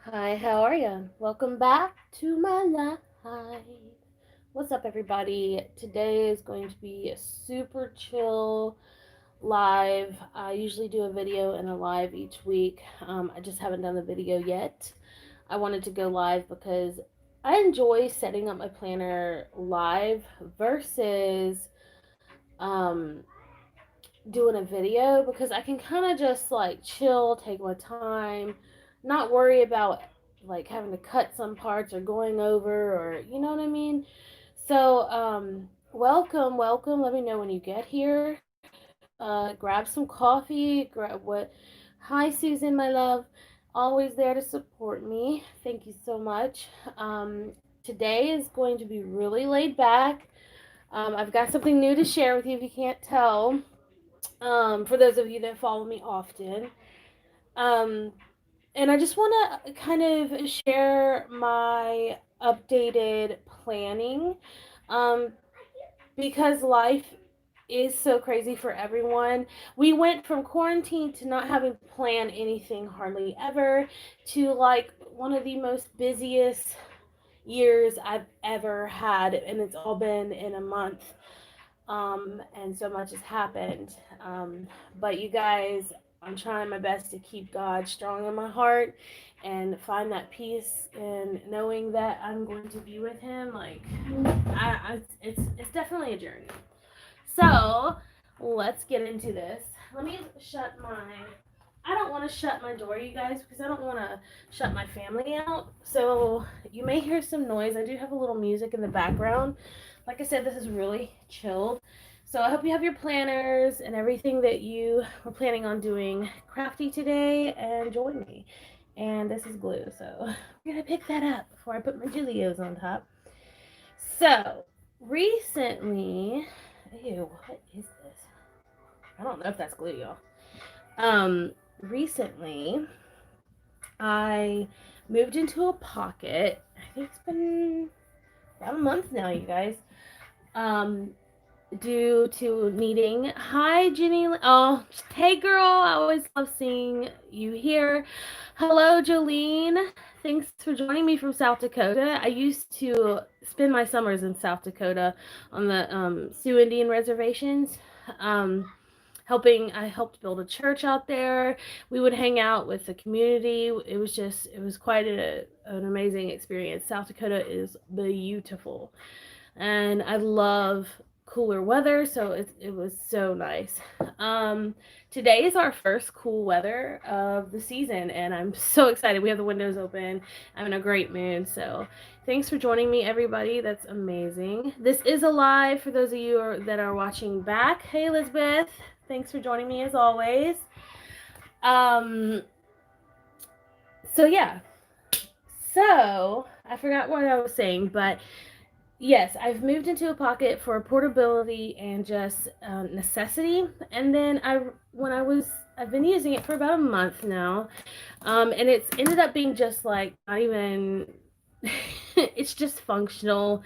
Hi, how are you? Welcome back to my life. What's up, everybody? Today is going to be a super chill live. I usually do a video and a live each week. I just haven't done the video yet. I wanted to go live because I enjoy setting up my planner live versus um, doing a video because I can kind of just like chill, take my time, not worry about like having to cut some parts or going over or you know what I mean. So, welcome, welcome. Let me know when you get here. Grab some coffee. Grab what? Hi, Susan, my love. Always there to support me. Thank you so much. Today is going to be really laid back. I've got something new to share with you if you can't tell, for those of you that follow me often. Um, and I just want to kind of share my updated planning, um, because life is so crazy for everyone. We went from quarantine to not having to plan anything hardly ever to like one of the most busiest years I've ever had, and it's all been in a month. And so much has happened. But you guys, I'm trying my best to keep God strong in my heart and find that peace in knowing that I'm going to be with Him. Like, it's definitely a journey. So let's get into this. Let me shut my. I don't want to shut my door, you guys, because I don't want to shut my family out. So you may hear some noise. I do have a little music in the background. Like I said, this is really chilled. So I hope you have your planners and everything that you were planning on doing crafty today and join me. And this is glue, so we're gonna pick that up before I put my Julios on top. So recently, ew, what is this? I don't know if that's glue, y'all. Recently I moved into a pocket. I think it's been about a month now, you guys. Um, due to needing. Hi, Jenny. Oh, hey, girl. I always love seeing you here. Hello, Jolene. Thanks for joining me from South Dakota. I used to spend my summers in South Dakota on the Sioux Indian reservations. Um, I helped build a church out there. We would hang out with the community. It was quite an amazing experience. South Dakota is beautiful, and I love cooler weather, so it was so nice. Um, Today is our first cool weather of the season, and I'm so excited. We have the windows open. I'm in a great mood, so thanks for joining me, everybody. That's amazing. This is a live for those of you that are watching back. Hey, Elizabeth. Thanks for joining me as always. Um, so yeah. So I forgot what I was saying, but yes, I've moved into a pocket for portability and just necessity. And then I've been using it for about a month now, and it's ended up being just like not even. It's just functional,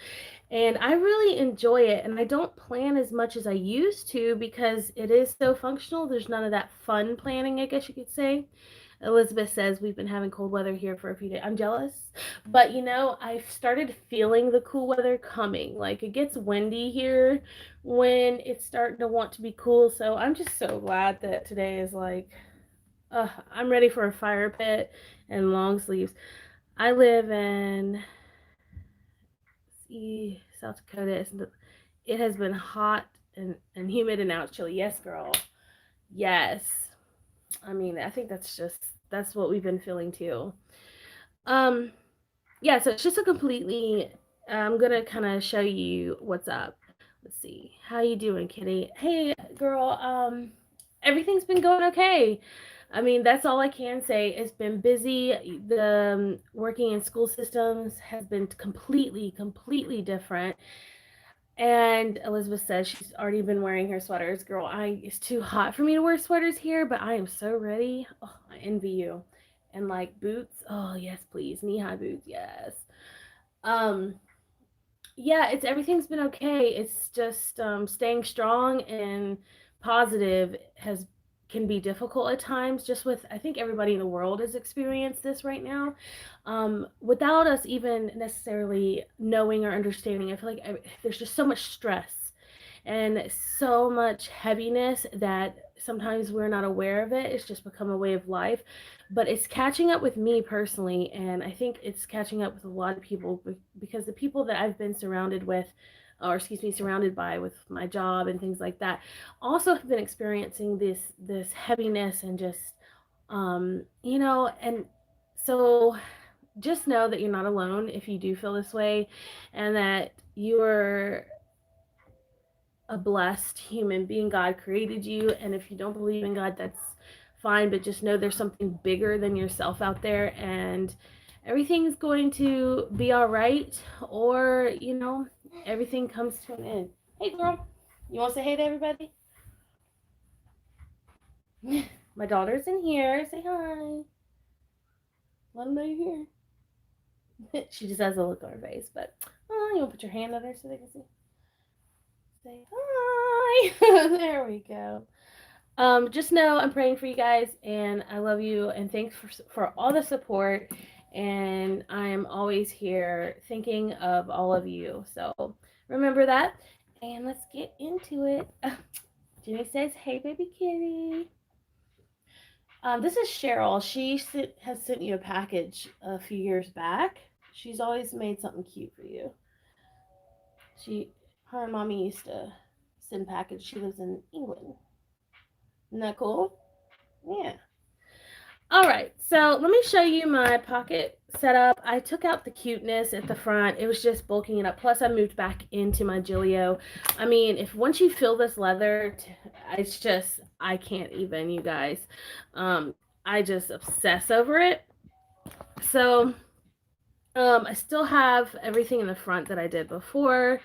and I really enjoy it. And I don't plan as much as I used to because it is so functional. There's none of that fun planning, I guess you could say. Elizabeth says we've been having cold weather here for a few days. I'm jealous. But I've started feeling the cool weather coming. Like it gets windy here when it's starting to want to be cool. So I'm just so glad that today is like, I'm ready for a fire pit and long sleeves. I live in South Dakota. It has been hot and humid and now it's chilly. Yes, girl. Yes. I mean, I think that's what we've been feeling too. Um, yeah, so it's just a completely. I'm gonna kind of show you what's up. Let's see. How you doing, Kitty? Hey, girl. Everything's been going okay. I mean, that's all I can say. It's been busy. The working in school systems has been completely different. And Elizabeth says she's already been wearing her sweaters. Girl, it's too hot for me to wear sweaters here, but I am so ready. Oh, I envy you. And like boots. Oh, yes, please. Knee-high boots. Yes. Um yeah, it's everything's been okay. It's just staying strong and positive has can be difficult at times, just with, I think everybody in the world has experienced this right now, without us even necessarily knowing or understanding. I feel like there's just so much stress and so much heaviness that sometimes we're not aware of it. It's just become a way of life. But it's catching up with me personally, and I think it's catching up with a lot of people, because the people that I've been surrounded with, or excuse me, surrounded by with my job and things like that, also have been experiencing this heaviness and just and so just know that you're not alone if you do feel this way, and that you're a blessed human being. God created you, and if you don't believe in God, that's fine, but just know there's something bigger than yourself out there, and everything's going to be all right, or everything comes to an end. Hey girl, you want to say hey to everybody? My daughter's in here. Say hi. Let them know you're here. She just has a look on her face, but you want to put your hand on there so they can see? Say hi. There we go. Just know I'm praying for you guys, and I love you, and thanks for all the support. And I'm always here thinking of all of you. So remember that, and let's get into it. Jenny says, "Hey, baby kitty." This is Cheryl. She has sent you a package a few years back. She's always made something cute for you. Her and mommy used to send packages. She lives in England. Isn't that cool? Yeah. All right, so let me show you my pocket setup. I took out the cuteness at the front. It was just bulking it up. Plus, I moved back into my Gillio. I mean, if once you feel this leather, it's just, I can't even, you guys. I just obsess over it. So, I still have everything in the front that I did before.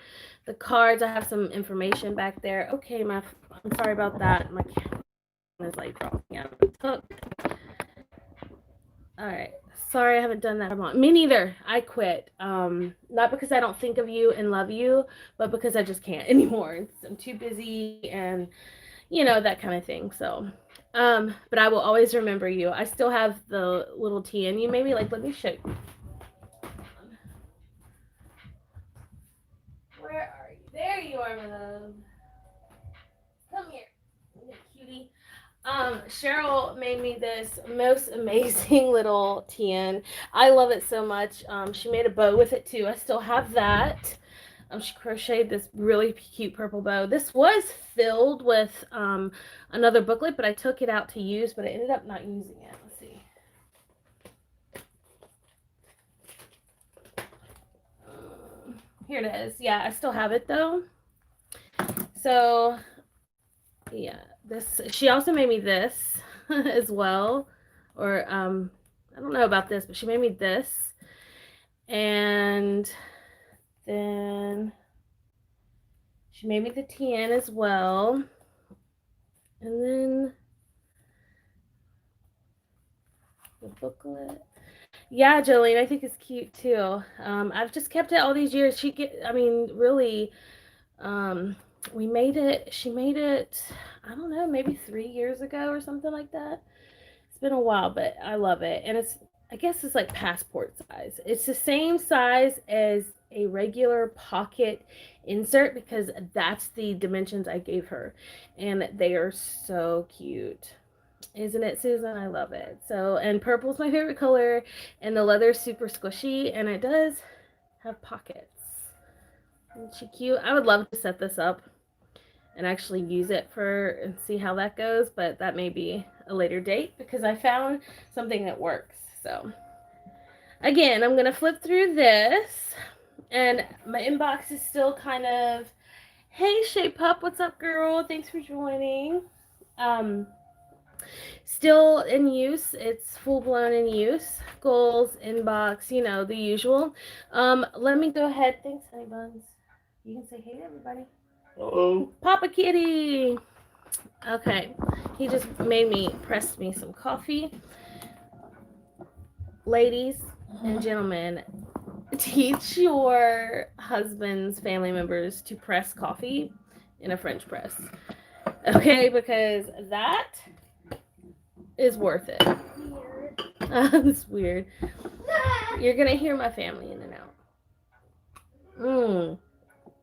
The cards, I have some information back there. Okay, I'm sorry about that. My camera is like dropping out of the hook. All right. Sorry, I haven't done that. Me neither. I quit. Not because I don't think of you and love you, but because I just can't anymore. I'm too busy, and that kind of thing. So, but I will always remember you. I still have the little tea in you. Maybe let me show you. Where are you? There you are, my love. Come here, cutie. Cheryl made me this most amazing little TN. I love it so much. She made a bow with it too. I still have that. She crocheted this really cute purple bow. This was filled with another booklet, but I took it out to use, but I ended up not using it. Let's see. Here it is. Yeah, I still have it though. So yeah, she also made me this as well, or I don't know about this, but she made me this, and then she made me the TN as well, and then the booklet. Yeah, Jolene, I think it's cute too. I've just kept it all these years. Really, we made it. She made it, I don't know, maybe 3 years ago or something like that. It's been a while, but I love it. And I guess it's like passport size. It's the same size as a regular pocket insert, because that's the dimensions I gave her. And they are so cute. Isn't it, Susan? I love it. So, and purple's my favorite color, and the leather's super squishy, and it does have pockets. Isn't she cute? I would love to set this up and actually use it and see how that goes, but that may be a later date, because I found something that works. So again, I'm gonna flip through this, and my inbox is still kind of, hey Shape Pup, what's up girl, thanks for joining. Still in use. It's full blown in use. Goals, inbox, the usual. Let me go ahead. Thanks, honey buns. You can say hey to everybody. Hello. Papa Kitty. Okay. He just pressed me some coffee. Ladies and gentlemen, teach your husband's family members to press coffee in a French press. Okay, because that is worth it. It's weird. You're gonna hear my family in and out. Mmm.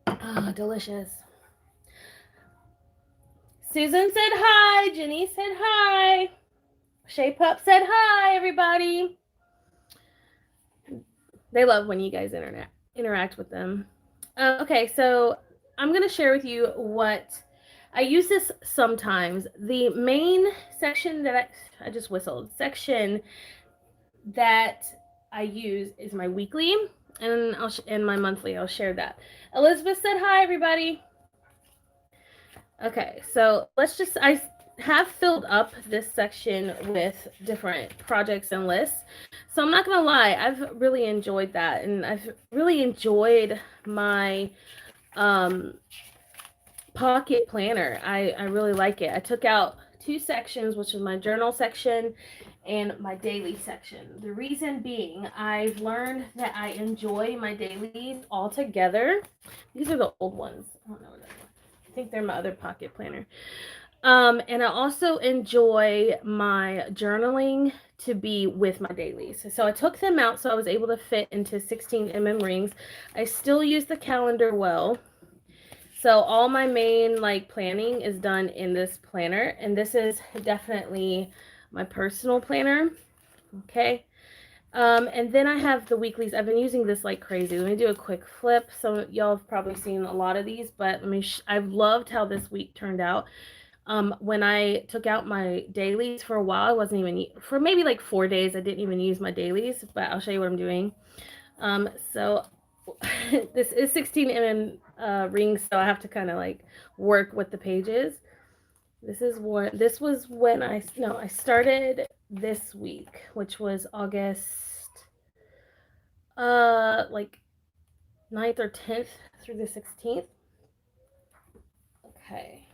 Oh, delicious. Susan said hi. Jenny said hi. Shay Pup said hi, everybody. They love when you guys interact with them. Okay, so I'm going to share with you what I use this sometimes. The main section that I just whistled, section that I use is my weekly and my monthly. I'll share that. Elizabeth said hi, everybody. Okay, so I have filled up this section with different projects and lists. So I'm not going to lie, I've really enjoyed that. And I've really enjoyed my pocket planner. I really like it. I took out 2 sections, which is my journal section and my daily section. The reason being, I've learned that I enjoy my dailies all together. These are the old ones. I don't know what that is. I think they're my other pocket planner. And I also enjoy my journaling to be with my dailies. So I took them out so I was able to fit into 16 rings. I still use the calendar well. So all my main planning is done in this planner, and this is definitely my personal planner. Okay. And then I have the weeklies. I've been using this like crazy. Let me do a quick flip. So y'all have probably seen a lot of these, but I've loved how this week turned out. When I took out my dailies for a while, I wasn't even, for maybe like 4 days, I didn't even use my dailies, but I'll show you what I'm doing. So this is 16 rings, so I have to kind of work with the pages. This was when I started this week, which was August, 9th or 10th through the 16th. Okay.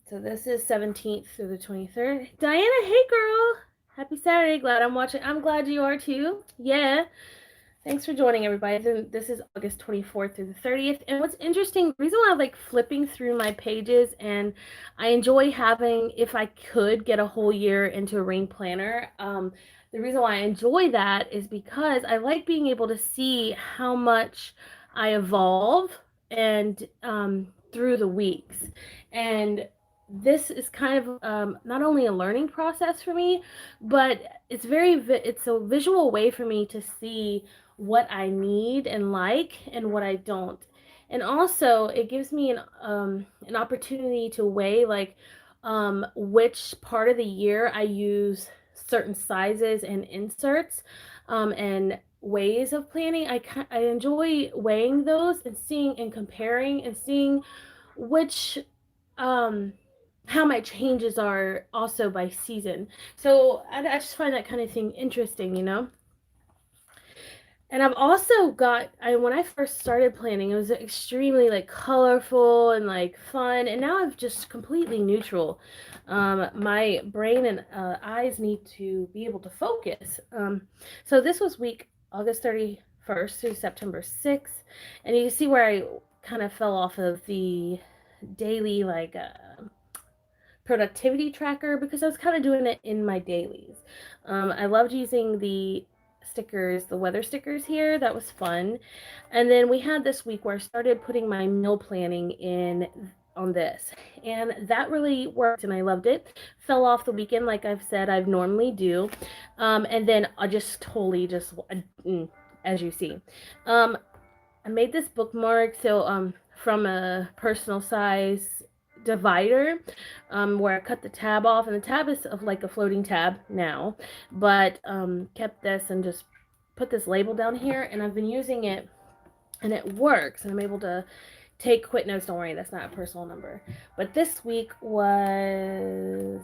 So this is 17th through the 23rd. Diana, hey girl. Happy Saturday. Glad I'm watching. I'm glad you are too. Yeah. Thanks for joining, everybody. This is August 24th through the 30th. And what's interesting, the reason why I like flipping through my pages, and I enjoy having, if I could get a whole year into a ring planner, the reason why I enjoy that is because I like being able to see how much I evolve and through the weeks. And this is kind of not only a learning process for me, but it's a visual way for me to see what I need and like and what I don't. And also it gives me an opportunity to weigh which part of the year I use certain sizes and inserts and ways of planning. I enjoy weighing those and seeing and comparing and seeing which how my changes are also by season. So I just find that kind of thing interesting, you know? And I've also when I first started planning, it was extremely colorful and fun. And now I've just completely neutral. My brain and eyes need to be able to focus. So this was week August 31st through September 6th. And you see where I kind of fell off of the daily productivity tracker because I was kind of doing it in my dailies. I loved using the stickers, the weather stickers here. That was fun. And then we had this week where I started putting my meal planning in on this, and that really worked and I loved it. Fell off the weekend like I've said I normally do, and then I just totally as you see, I made this bookmark from a personal size divider where I cut the tab off, and the tab is of a floating tab now, but kept this and just put this label down here, and I've been using it and it works, and I'm able to take quick notes. Don't worry, that's not a personal number. But this week was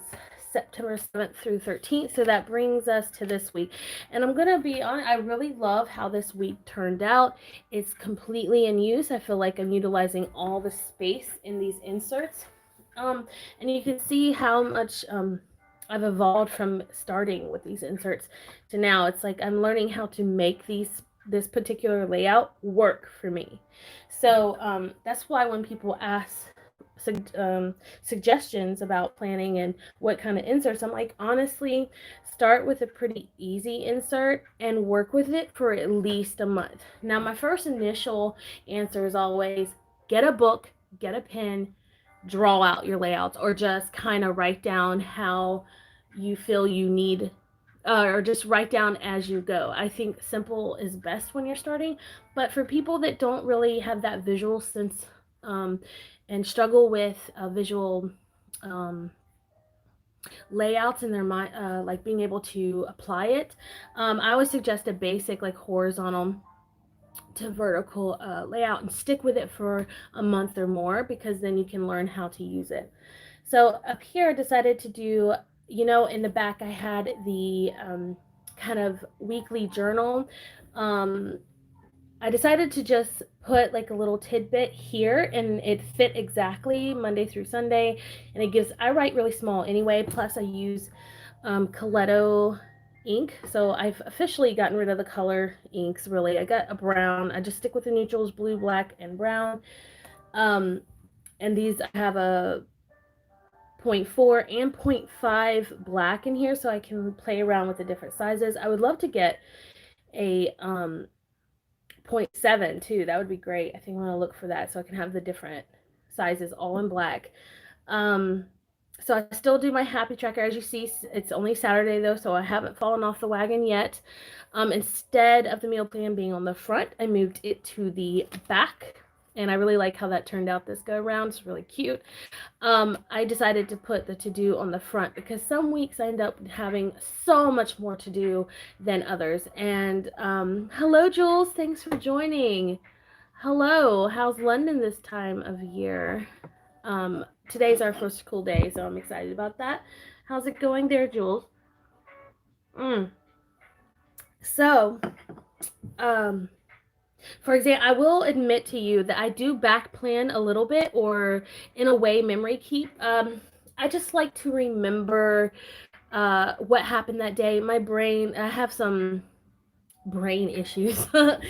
September 7th through 13th, so that brings us to this week. And I'm gonna be honest, I really love how this week turned out. It's completely in use. I feel like I'm utilizing all the space in these inserts, and you can see how much I've evolved from starting with these inserts to now. It's like I'm learning how to make this particular layout work for me. So that's why when people ask suggestions about planning and what kind of inserts. I'm like, honestly, start with a pretty easy insert and work with it for at least a month. Now, my first initial answer is always get a book, get a pen, draw out your layouts, or just kind of write down how you feel you need, or just write down as you go. I think simple is best when you're starting, but for people that don't really have that visual sense, um, and struggle with visual um, layouts in their mind, like being able to apply it, I always suggest a basic like horizontal to vertical layout and stick with it for a month or more, because then you can learn how to use it. So up here I decided to do, in the back I had the kind of weekly journal. um, I decided to just put like a little tidbit here, and it fit exactly Monday through Sunday. And it gives, I write really small anyway, plus I use Coletto ink. So I've officially gotten rid of the color inks, really. I got a brown. I just stick with the neutrals, blue, black, and brown. Um, and these, I have a point 0.4 and 0.5 black in here, so I can play around with the different sizes. I would love to get a 0.7 too. That would be great. I think I'm gonna look for that so I can have the different sizes all in black. Um, so I still do my happy tracker. As you see, it's only Saturday though, so I haven't fallen off the wagon yet. Instead of the meal plan being on the front, I moved it to the back, and I really like how that turned out this go around. It's really cute. I decided to put the to-do on the front because some weeks I end up having so much more to do than others. And hello, Jules. Thanks for joining. Hello. How's London this time of year? Today's our first cool day, so I'm excited about that. How's it going there, Jules? Mm. So, um, for example, I will admit to you that I do back plan a little bit, or in a way memory keep. I just like to remember what happened that day. My brain, I have some brain issues, but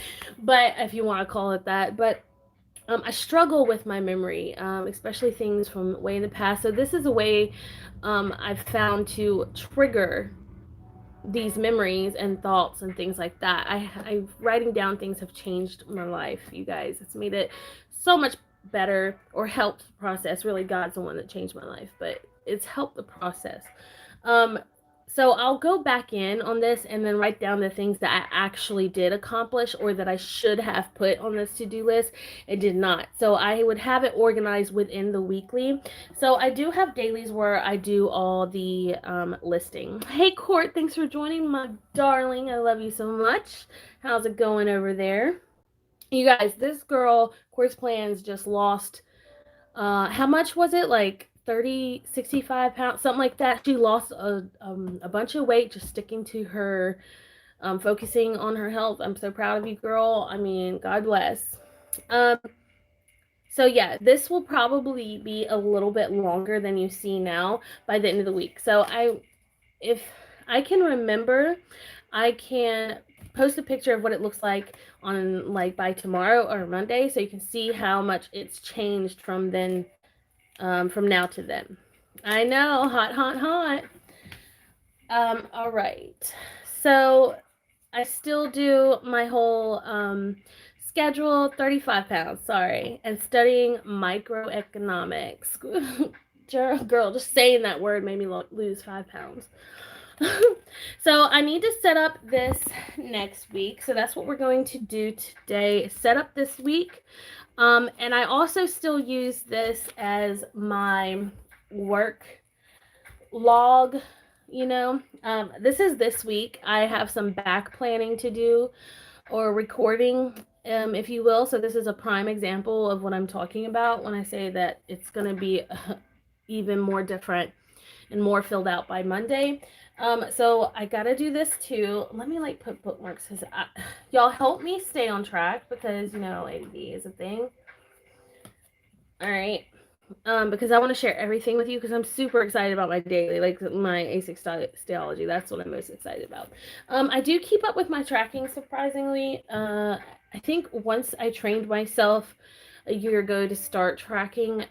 if you want to call it that. But I struggle with my memory, especially things from way in the past. So this is a way I've found to trigger these memories and thoughts and things like that. I writing down things have changed my life, you guys. It's made it so much better, or helped the process. Really, God's the one that changed my life, but it's helped the process. Um, so I'll go back in on this and then write down the things that I actually did accomplish, or that I should have put on this to-do list and did not. So I would have it organized within the weekly. So I do have dailies where I do all the listing. Hey, Court, thanks for joining, my darling. I love you so much. How's it going over there? You guys, this girl, Court's Plans, just lost, how much was it? Like 30, 65 pounds, something like that. She lost a bunch of weight just sticking to her, focusing on her health. I'm so proud of you, girl. I mean, God bless. Um, so yeah, this will probably be a little bit longer than you see now by the end of the week. So if I can remember, I can post a picture of what it looks like on, like, by tomorrow or Monday, so you can see how much it's changed from then, from now to then. I know, hot, hot, hot. All right. So I still do my whole schedule, 35 pounds, sorry, and studying microeconomics. Girl, just saying that word made me lose 5 pounds. So I need to set up this next week. So that's what we're going to do today, set up this week. And I also still use this as my work log, this is this week. I have some back planning to do, or recording, if you will. So this is a prime example of what I'm talking about when I say that it's going to be even more different and more filled out by Monday. So I got to do this too. Let me put bookmarks, because y'all help me stay on track, because, ADD is a thing. All right. Because I want to share everything with you, because I'm super excited about my daily, like my A6 theology. That's what I'm most excited about. I do keep up with my tracking, surprisingly. I think once I trained myself a year ago to start tracking,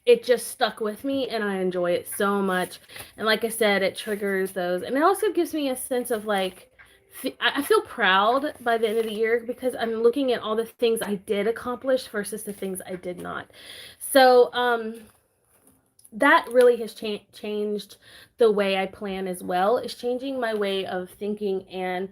it just stuck with me and I enjoy it so much. And like I said, it triggers those. And it also gives me a sense of like, I feel proud by the end of the year because I'm looking at all the things I did accomplish versus the things I did not. So, that really has changed the way I plan as well. It's changing my way of thinking and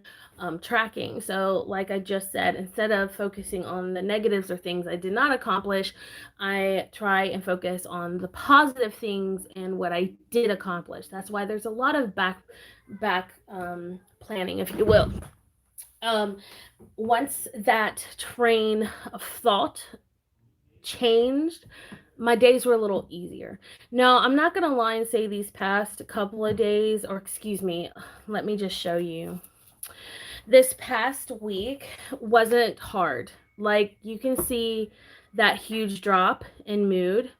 tracking. So, like I just said, instead of focusing on the negatives or things I did not accomplish, I try and focus on the positive things and what I did accomplish. That's why there's a lot of back planning, if you will. Um, Once that train of thought changed, my days were a little easier. Now, I'm not going to lie and say these past couple of days, or excuse me, let me just show you. This past week wasn't hard. Like, you can see that huge drop in mood.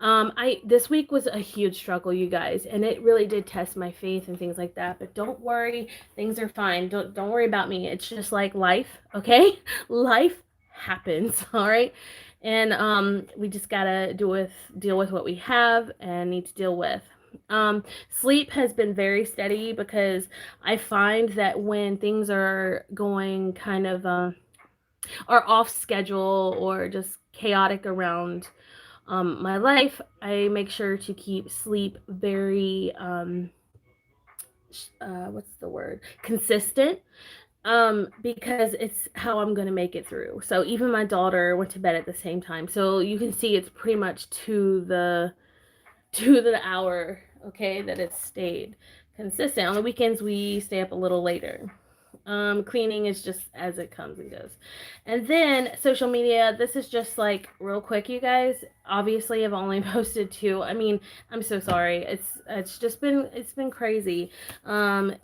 I This week was a huge struggle, you guys, and it really did test my faith and things like that. But don't worry, things are fine. Don't worry about me. It's just like life, okay? Life happens, all right? And we just gotta deal with what we have and need to deal with. Sleep has been very steady because I find that when things are going kind of are off schedule or just chaotic around my life, I make sure to keep sleep very what's the word, consistent, because it's how I'm going to make it through. So even my daughter went to bed at the same time, so you can see it's pretty much to the hour, okay, that it's stayed consistent. On the weekends we stay up a little later. Cleaning is just as it comes and goes. And then social media, this is just like real quick, you guys. Obviously, I've only posted two. I mean, I'm so sorry. It's been crazy. Um,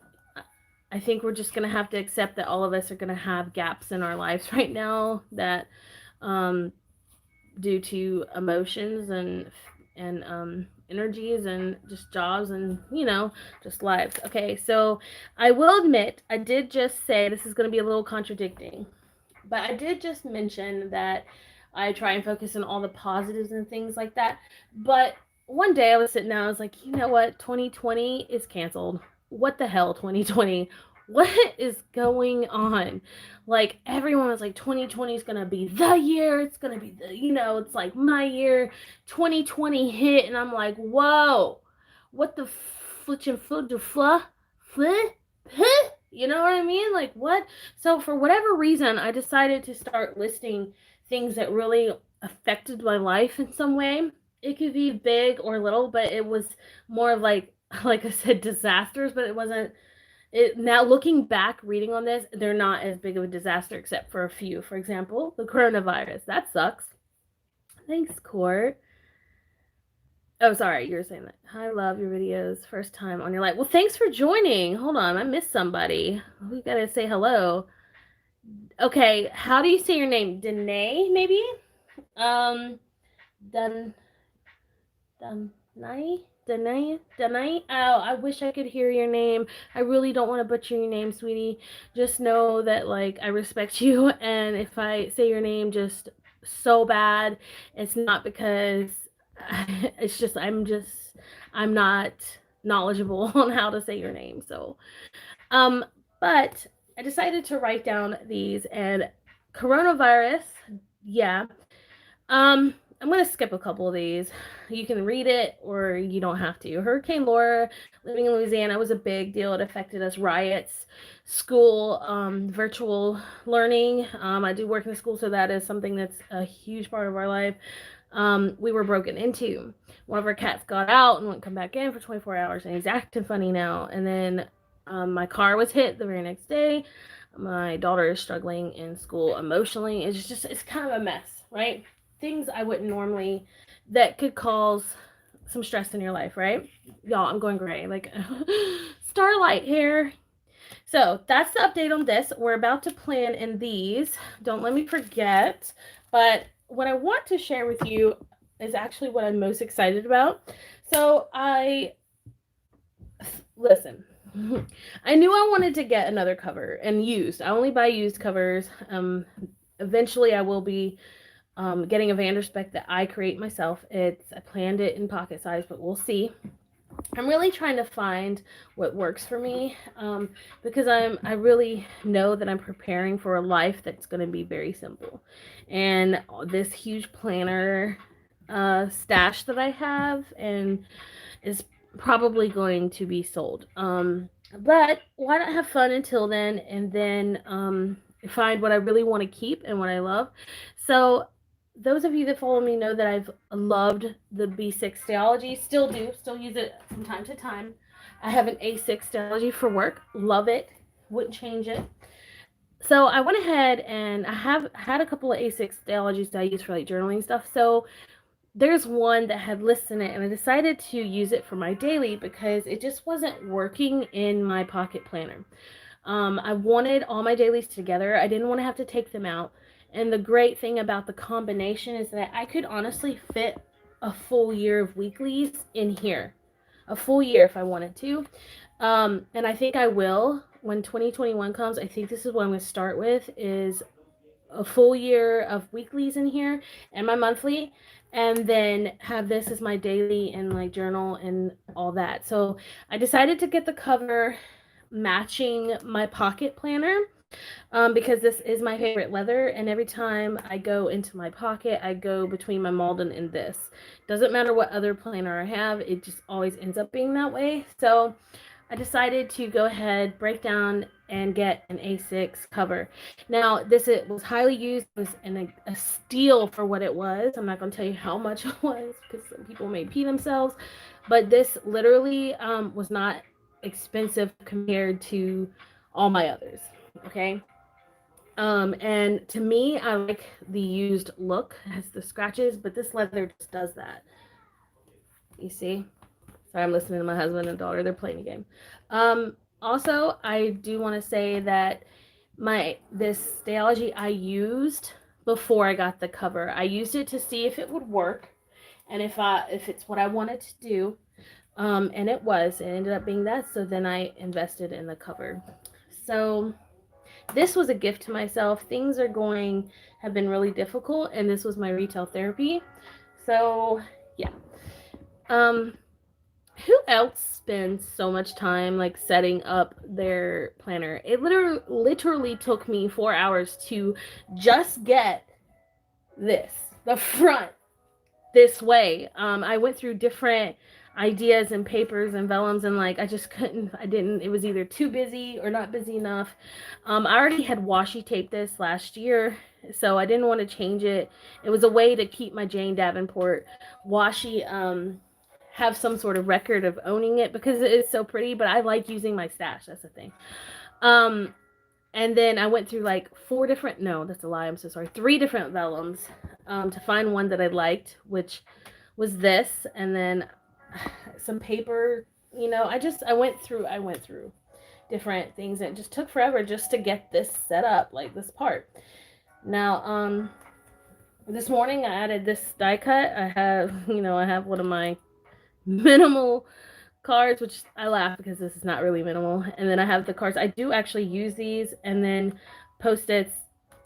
I think we're just gonna have to accept that all of us are gonna have gaps in our lives right now that um, due to emotions and energies and just jobs and just lives. Okay, so I will admit I did just say this is going to be a little contradicting, but I did just mention that I try and focus on all the positives and things like that. But one day I was sitting down, I was like, you know what? 2020 is canceled. What the hell, 2020? What is going on? Like, everyone was like, 2020 is going to be the year. It's going to be it's like my year. 2020 hit, and I'm like, whoa, what the flitchin' foot to fluh? Flit? You know what I mean? Like, what? So, for whatever reason, I decided to start listing things that really affected my life in some way. It could be big or little, but it was more of like I said, disasters, but it wasn't. Now, looking back, reading on this, they're not as big of a disaster except for a few. For example, the coronavirus. That sucks. Thanks, Court. Oh, sorry, you were saying that. I love your videos. First time on your live. Well, thanks for joining. Hold on, I missed somebody. We gotta say hello. Okay, how do you say your name? Danae, maybe? Um, Dun, Danae. Oh, I wish I could hear your name. I really don't want to butcher your name, sweetie. Just know that, like, I respect you, and if I say your name just so bad, it's not because it's just I'm not knowledgeable on how to say your name. So, um, but I decided to write down these and coronavirus. Yeah. I'm gonna skip a couple of these. You can read it or you don't have to. Hurricane Laura, living in Louisiana, was a big deal. It affected us. Riots, school, virtual learning. I do work in the school, so that is something that's a huge part of our life. We were broken into. One of our cats got out and wouldn't come back in for 24 hours, and he's acting funny now. And then my car was hit the very next day. My daughter is struggling in school emotionally. It's kind of a mess, right? Things I wouldn't normally, that could cause some stress in your life, right? Y'all, I'm going gray, like starlight here. So that's the update on this. We're about to plan in these. Don't let me forget. But what I want to share with you is actually what I'm most excited about. So listen. I knew I wanted to get another cover and used. I only buy used covers. Eventually I will be getting a Vanderspec that I create myself. I planned it in pocket size, but we'll see. I'm really trying to find what works for me, because I really know that I'm preparing for a life that's going to be very simple, and this huge planner stash that I have and is probably going to be sold. But why not have fun until then, and then find what I really want to keep and what I love. So those of you that follow me know that I've loved the B6 Stalogy, still do, still use it from time to time. I have an A6 Stalogy for work, love it, wouldn't change it. So I went ahead and I have had a couple of A6 Stalogies that I use for like journaling stuff. So there's one that had lists in it, and I decided to use it for my daily because it just wasn't working in my pocket planner. I wanted all my dailies together. I didn't want to have to take them out. And the great thing about the combination is that I could honestly fit a full year of weeklies in here. A full year if I wanted to. And I think I will. When 2021 comes, I think this is what I'm going to start with, is a full year of weeklies in here and my monthly, and then have this as my daily and like journal and all that. So I decided to get the cover matching my pocket planner, because this is my favorite leather, and every time I go into my pocket, I go between my Malden and this. Doesn't matter what other planner I have, it just always ends up being that way. So I decided to go ahead, break down, and get an A6 cover. Now, it was highly used. It was a steal for what it was. I'm not going to tell you how much it was because some people may pee themselves. But this literally was not expensive compared to all my others. Okay. And to me, I like the used look. It has the scratches, but this leather just does that. You see? Sorry, I'm listening to my husband and daughter. They're playing a game. Also, I do want to say that this Stalogy I used before I got the cover. I used it to see if it would work and if it's what I wanted to do. And it was. It ended up being that. So then I invested in the cover. So this was a gift to myself. Things have been really difficult, and this was my retail therapy. So yeah. Who else spends so much time like setting up their planner? It literally took me 4 hours to just get the front this way. I went through different ideas and papers and vellums, and like I just couldn't. I didn't. It was either too busy or not busy enough. I already had washi taped this last year, so I didn't want to change it. It was a way to keep my Jane Davenport washi have some sort of record of owning it because it is so pretty, but I like using my stash. That's the thing. And then I went through like that's a lie, I'm so sorry, 3 different vellums to find one that I liked, which was this, and then some paper, I went through different things, and it just took forever just to get this set up, like this part. Now, this morning I added this die cut. I have one of my minimal cards, which I laugh because this is not really minimal. And then I have the cards. I do actually use these, and then Post-its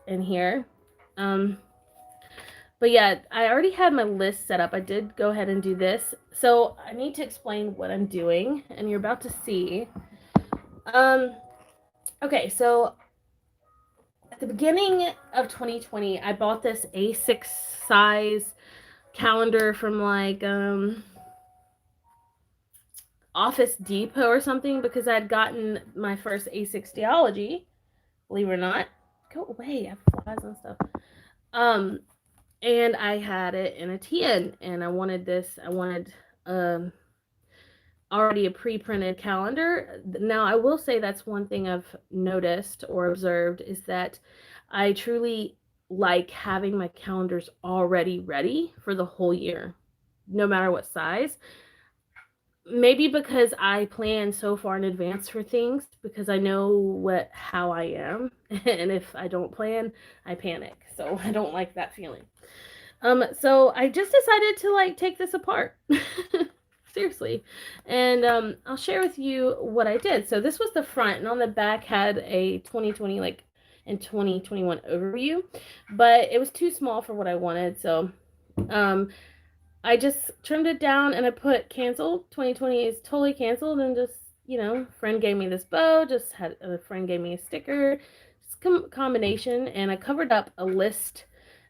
in here. But yeah, I already had my list set up. I did go ahead and do this. So I need to explain what I'm doing, and you're about to see. Okay, so at the beginning of 2020, I bought this A6 size calendar from like Office Depot or something, because I'd gotten my first A6 Stalogy, believe it or not. Go away, I have flies and stuff. And I had it in a tin, and I wanted already a pre-printed calendar. Now, I will say that's one thing I've noticed or observed, is that I truly like having my calendars already ready for the whole year, no matter what size. Maybe because I plan so far in advance for things, because I know how I am, and if I don't plan, I panic. So I don't like that feeling. So I just decided to like take this apart. Seriously. And I'll share with you what I did. So this was the front, and on the back had a 2020 like and 2021 overview, but it was too small for what I wanted. So I just trimmed it down and I put canceled. 2020 is totally canceled, and just, friend gave me this bow, just had a friend gave me a sticker, just combination, and I covered up a list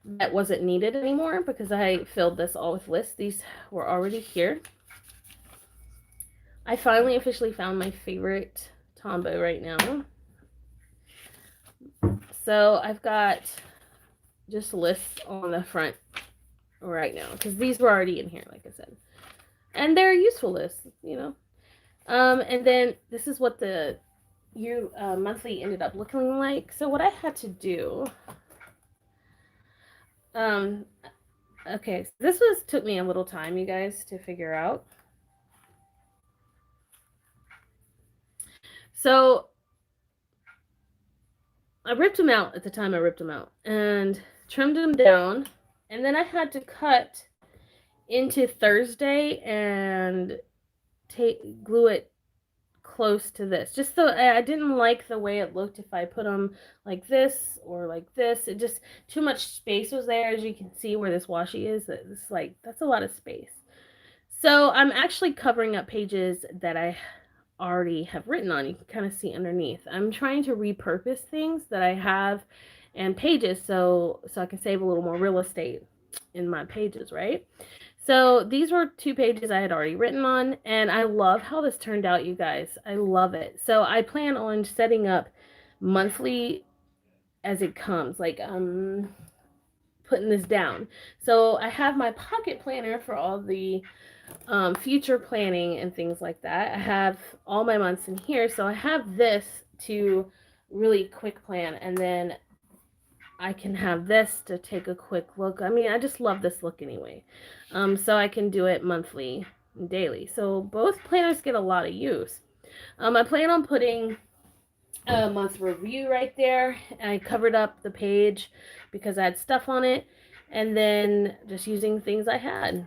that wasn't needed anymore because I filled this all with lists. These were already here. I finally officially found my favorite Tombow right now. So I've got just lists on the front right now because these were already in here, like I said. And they're useful lists, And then this is what the monthly ended up looking like. So what I had to do, okay, so this took me a little time, you guys, to figure out. So I ripped them out at the time I ripped them out and trimmed them down, and then I had to cut into Thursday and glue it close to this, just so I didn't like the way it looked if I put them like this or like this. It just, too much space was there, as you can see where this washi is. It's like, that's a lot of space. So I'm actually covering up pages that I already have written on. You can kind of see underneath. I'm trying to repurpose things that I have and pages so I can save a little more real estate in my pages, right? So these were 2 pages I had already written on, and I love how this turned out, you guys. I love it. So I plan on setting up monthly as it comes, like putting this down. So I have my pocket planner for all the future planning and things like that. I have all my months in here, so I have this to really quick plan, and then I can have this to take a quick look. I mean, I just love this look anyway. So I can do it monthly and daily. So both planners get a lot of use. I plan on putting a month review right there. I covered up the page because I had stuff on it, and then just using things I had.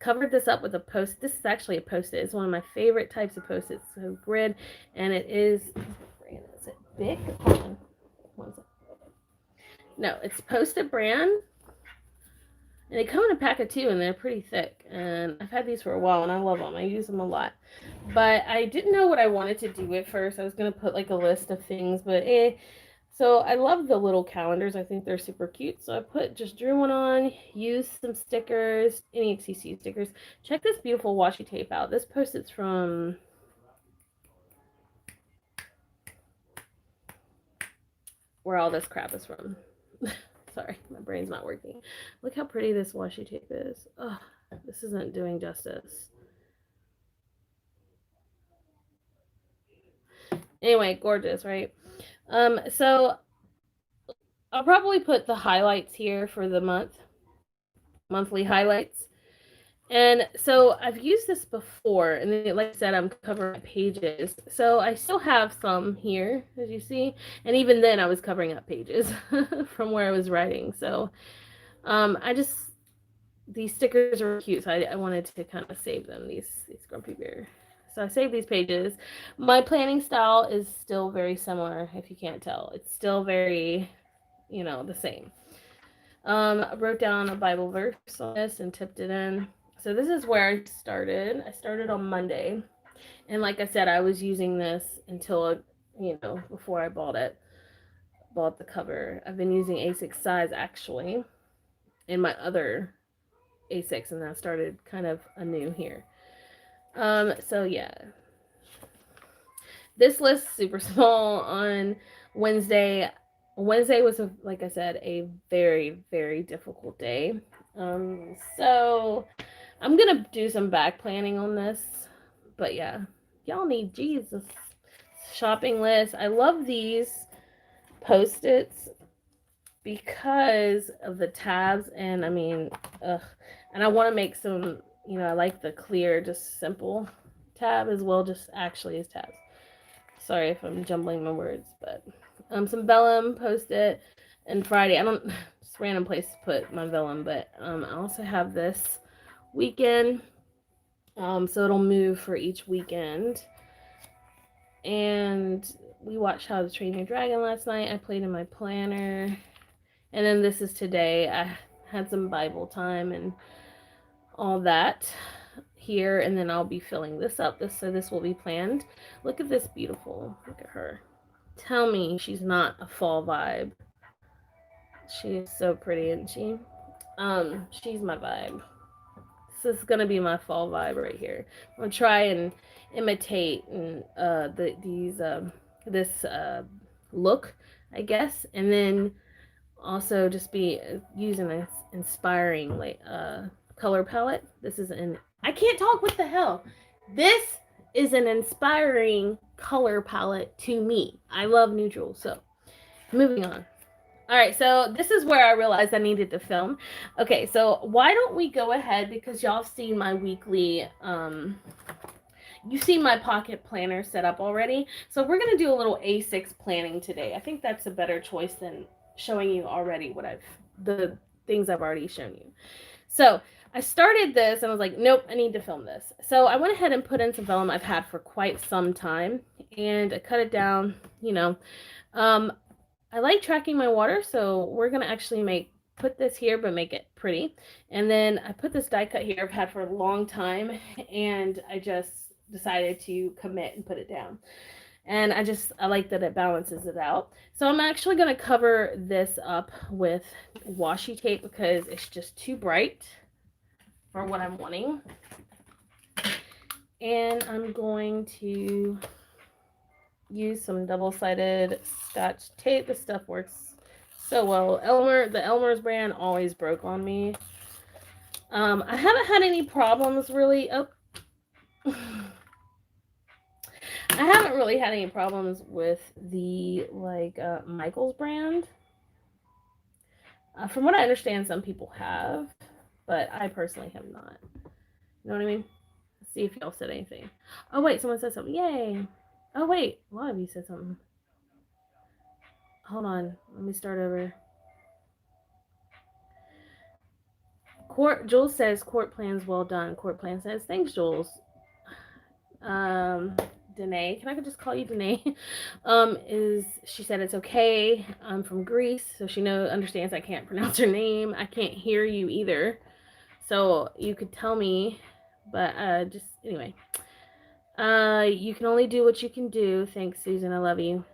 Covered this up with a post. This is actually a post-it. It's one of my favorite types of post-its. So grid, and it is it big? Hold on. No, it's Post-it brand, and they come in a pack of 2, and they're pretty thick. And I've had these for a while, and I love them. I use them a lot. But I didn't know what I wanted to do at first. I was gonna put like a list of things, but So I love the little calendars. I think they're super cute. So I drew one on, used some stickers, any XCC stickers. Check this beautiful washi tape out. This Post-it's from where all this crap is from. Sorry, my brain's not working. Look how pretty this washi tape is. Oh, this isn't doing justice. Anyway, gorgeous, right? So I'll probably put the highlights here for the monthly highlights. And so I've used this before, and then, like I said, I'm covering pages. So I still have some here, as you see. And even then, I was covering up pages from where I was writing. So these stickers are cute. So I wanted to kind of save them, these Grumpy Bear. So I saved these pages. My planning style is still very similar, if you can't tell. It's still very, the same. I wrote down a Bible verse on this and tipped it in. So this is where I started. I started on Monday. And like I said, I was using this until, before I bought the cover. I've been using A6 size actually in my other A6, and I started kind of anew here. So yeah. This list super small on Wednesday. Wednesday was, like I said, a very, very difficult day. So I'm gonna do some back planning on this, but yeah, y'all need Jesus shopping list. I love these Post-its because of the tabs, and I mean, and I want to make some, I like the clear, just simple tab as well, just actually as tabs. Sorry if I'm jumbling my words, but some vellum Post-it, and Friday, I don't, just random place to put my vellum, but I also have this weekend, so it'll move for each weekend. And we watched How to Train Your Dragon last night. I played in my planner. And then this is today. I had some Bible time and all that here, and then I'll be filling this up. This will be planned. Look at this beautiful. Look at her. Tell me she's not a fall vibe. She is so pretty, isn't she? She's my vibe. This is gonna be my fall vibe right here. I'm gonna try and imitate and this look, I guess, and then also just be using an inspiring like color palette. This is an I can't talk. What the hell? This is an inspiring color palette to me. I love neutrals. So moving on. All right, so this is where I realized I needed to film. Okay, so why don't we go ahead, because y'all have seen my weekly you've seen my pocket planner set up already. So we're going to do a little A6 planning today. I think that's a better choice than showing you already the things I've already shown you. So I started this and I was like, nope, I need to film this. So I went ahead and put in some vellum I've had for quite some time, and I cut it down, you know. I like tracking my water, so we're going to actually put this here but make it pretty. And then I put this die cut here I've had for a long time, and I just decided to commit and put it down. And I like that it balances it out. So I'm actually going to cover this up with washi tape because it's just too bright for what I'm wanting. And I'm going to use some double-sided Scotch tape. This stuff works so well. The Elmer's brand always broke on me. I haven't had any problems really. I haven't really had any problems with the Michael's brand. From what I understand, some people have, but I personally have not. You know what I mean? Let's see if y'all said anything. Oh wait, someone said something. Yay! Oh wait, a lot of you said something. Hold on, let me start over. Jules says court plans well done. Court plan says thanks, Jules. Danae, can I just call you Danae? She said it's okay. I'm from Greece, so she understands I can't pronounce her name. I can't hear you either, so you could tell me, but just anyway. You can only do what you can do. Thanks, Susan. I love you.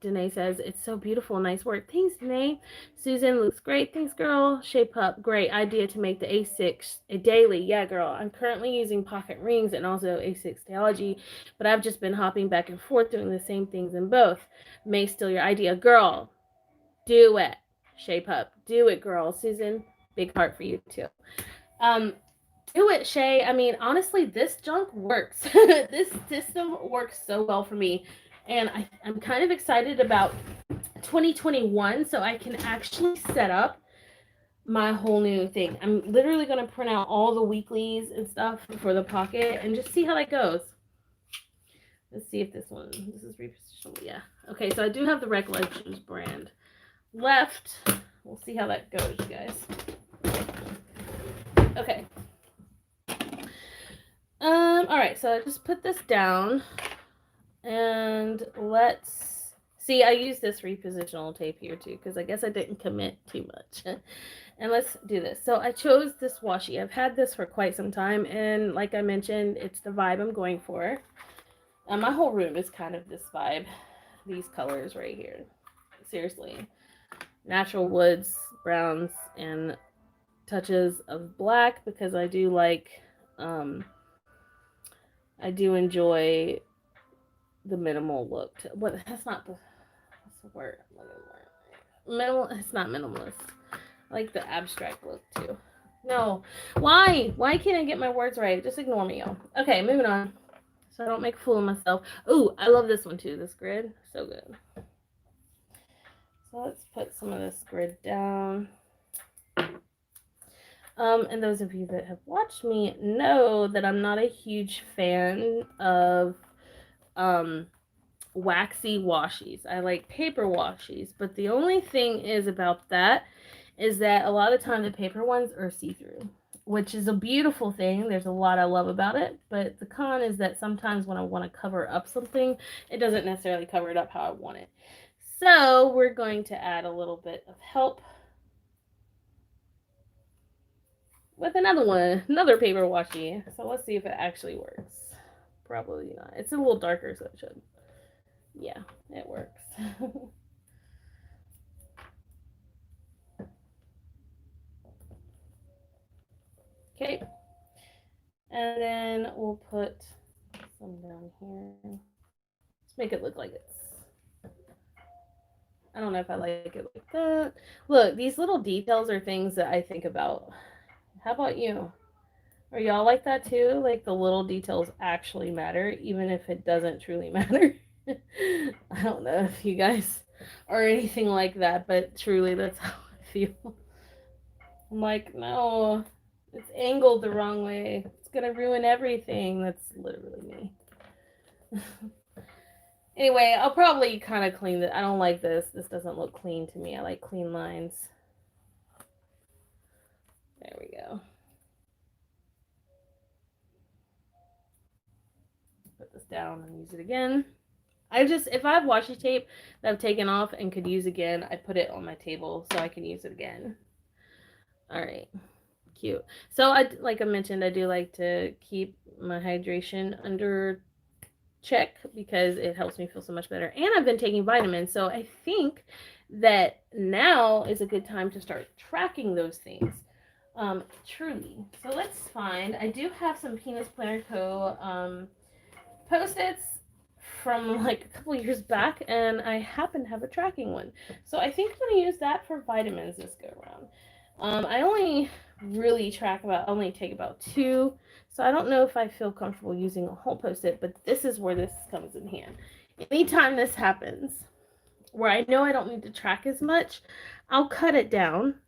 Danae says, it's so beautiful. Nice work. Thanks, Danae. Susan, looks great. Thanks, girl. Shape up. Great idea to make the A6 a daily. Yeah, girl. I'm currently using pocket rings and also A6 theology, but I've just been hopping back and forth doing the same things in both. May steal your idea. Girl, do it. Shape up. Do it, girl. Susan, big heart for you, too. Do it, Shay. I mean, honestly, this junk works. This system works so well for me. And I'm kind of excited about 2021, so I can actually set up my whole new thing. I'm literally going to print out all the weeklies and stuff for the pocket and just see how that goes. Let's see if this is repositionable. Yeah. Okay, so I do have the Recollections brand left. We'll see how that goes, you guys. Okay. All right, so I just put this down. And let's see, I use this repositional tape here too, because I guess I didn't commit too much. And let's do this. So I chose this washi. I've had this for quite some time, and like I mentioned, it's the vibe I'm going for. My whole room is kind of this vibe. These colors right here. Seriously. Natural woods, browns, and touches of black, because I do like, I do enjoy the minimal look. But that's the word. It's not minimalist. I like the abstract look too. No. Why can't I get my words right? Just ignore me, y'all. Okay, moving on. So I don't make a fool of myself. Ooh, I love this one too. This grid. So good. So let's put some of this grid down. And those of you that have watched me know that I'm not a huge fan of waxy washies. I like paper washies, but the only thing is about that is that a lot of time the paper ones are see-through. which is a beautiful thing. There's a lot I love about it, but the con is that sometimes when I want to cover up something, it doesn't necessarily cover it up how I want it. So we're going to add a little bit of help with another one, another paper washi. So let's see if it actually works. Probably not. It's a little darker, so it should. Yeah, it works. Okay, and then we'll put some down here. Let's make it look like it's. I don't know if I like it like that. Look, these little details are things that I think about. How about you? Are y'all like that too? Like the little details actually matter, even if it doesn't truly matter? I don't know if you guys are anything like that, but truly that's how I feel. I'm like, no, it's angled the wrong way. It's gonna ruin everything. That's literally me. Anyway, I'll probably kind of clean it. I don't like this. This doesn't look clean to me. I like clean lines. There we go. Put this down and use it again. If I have washi tape that I've taken off and could use again, I put it on my table so I can use it again. All right, cute. So like I mentioned, I do like to keep my hydration under check because it helps me feel so much better. And I've been taking vitamins, so I think that now is a good time to start tracking those things. Truly. So let's find. I do have some Penis Planner Co. Post-its from like a couple years back, and I happen to have a tracking one. So I think I'm gonna use that for vitamins this go around. I only really only take about 2, so I don't know if I feel comfortable using a whole post-it, but this is where this comes in hand. Anytime this happens, where I know I don't need to track as much, I'll cut it down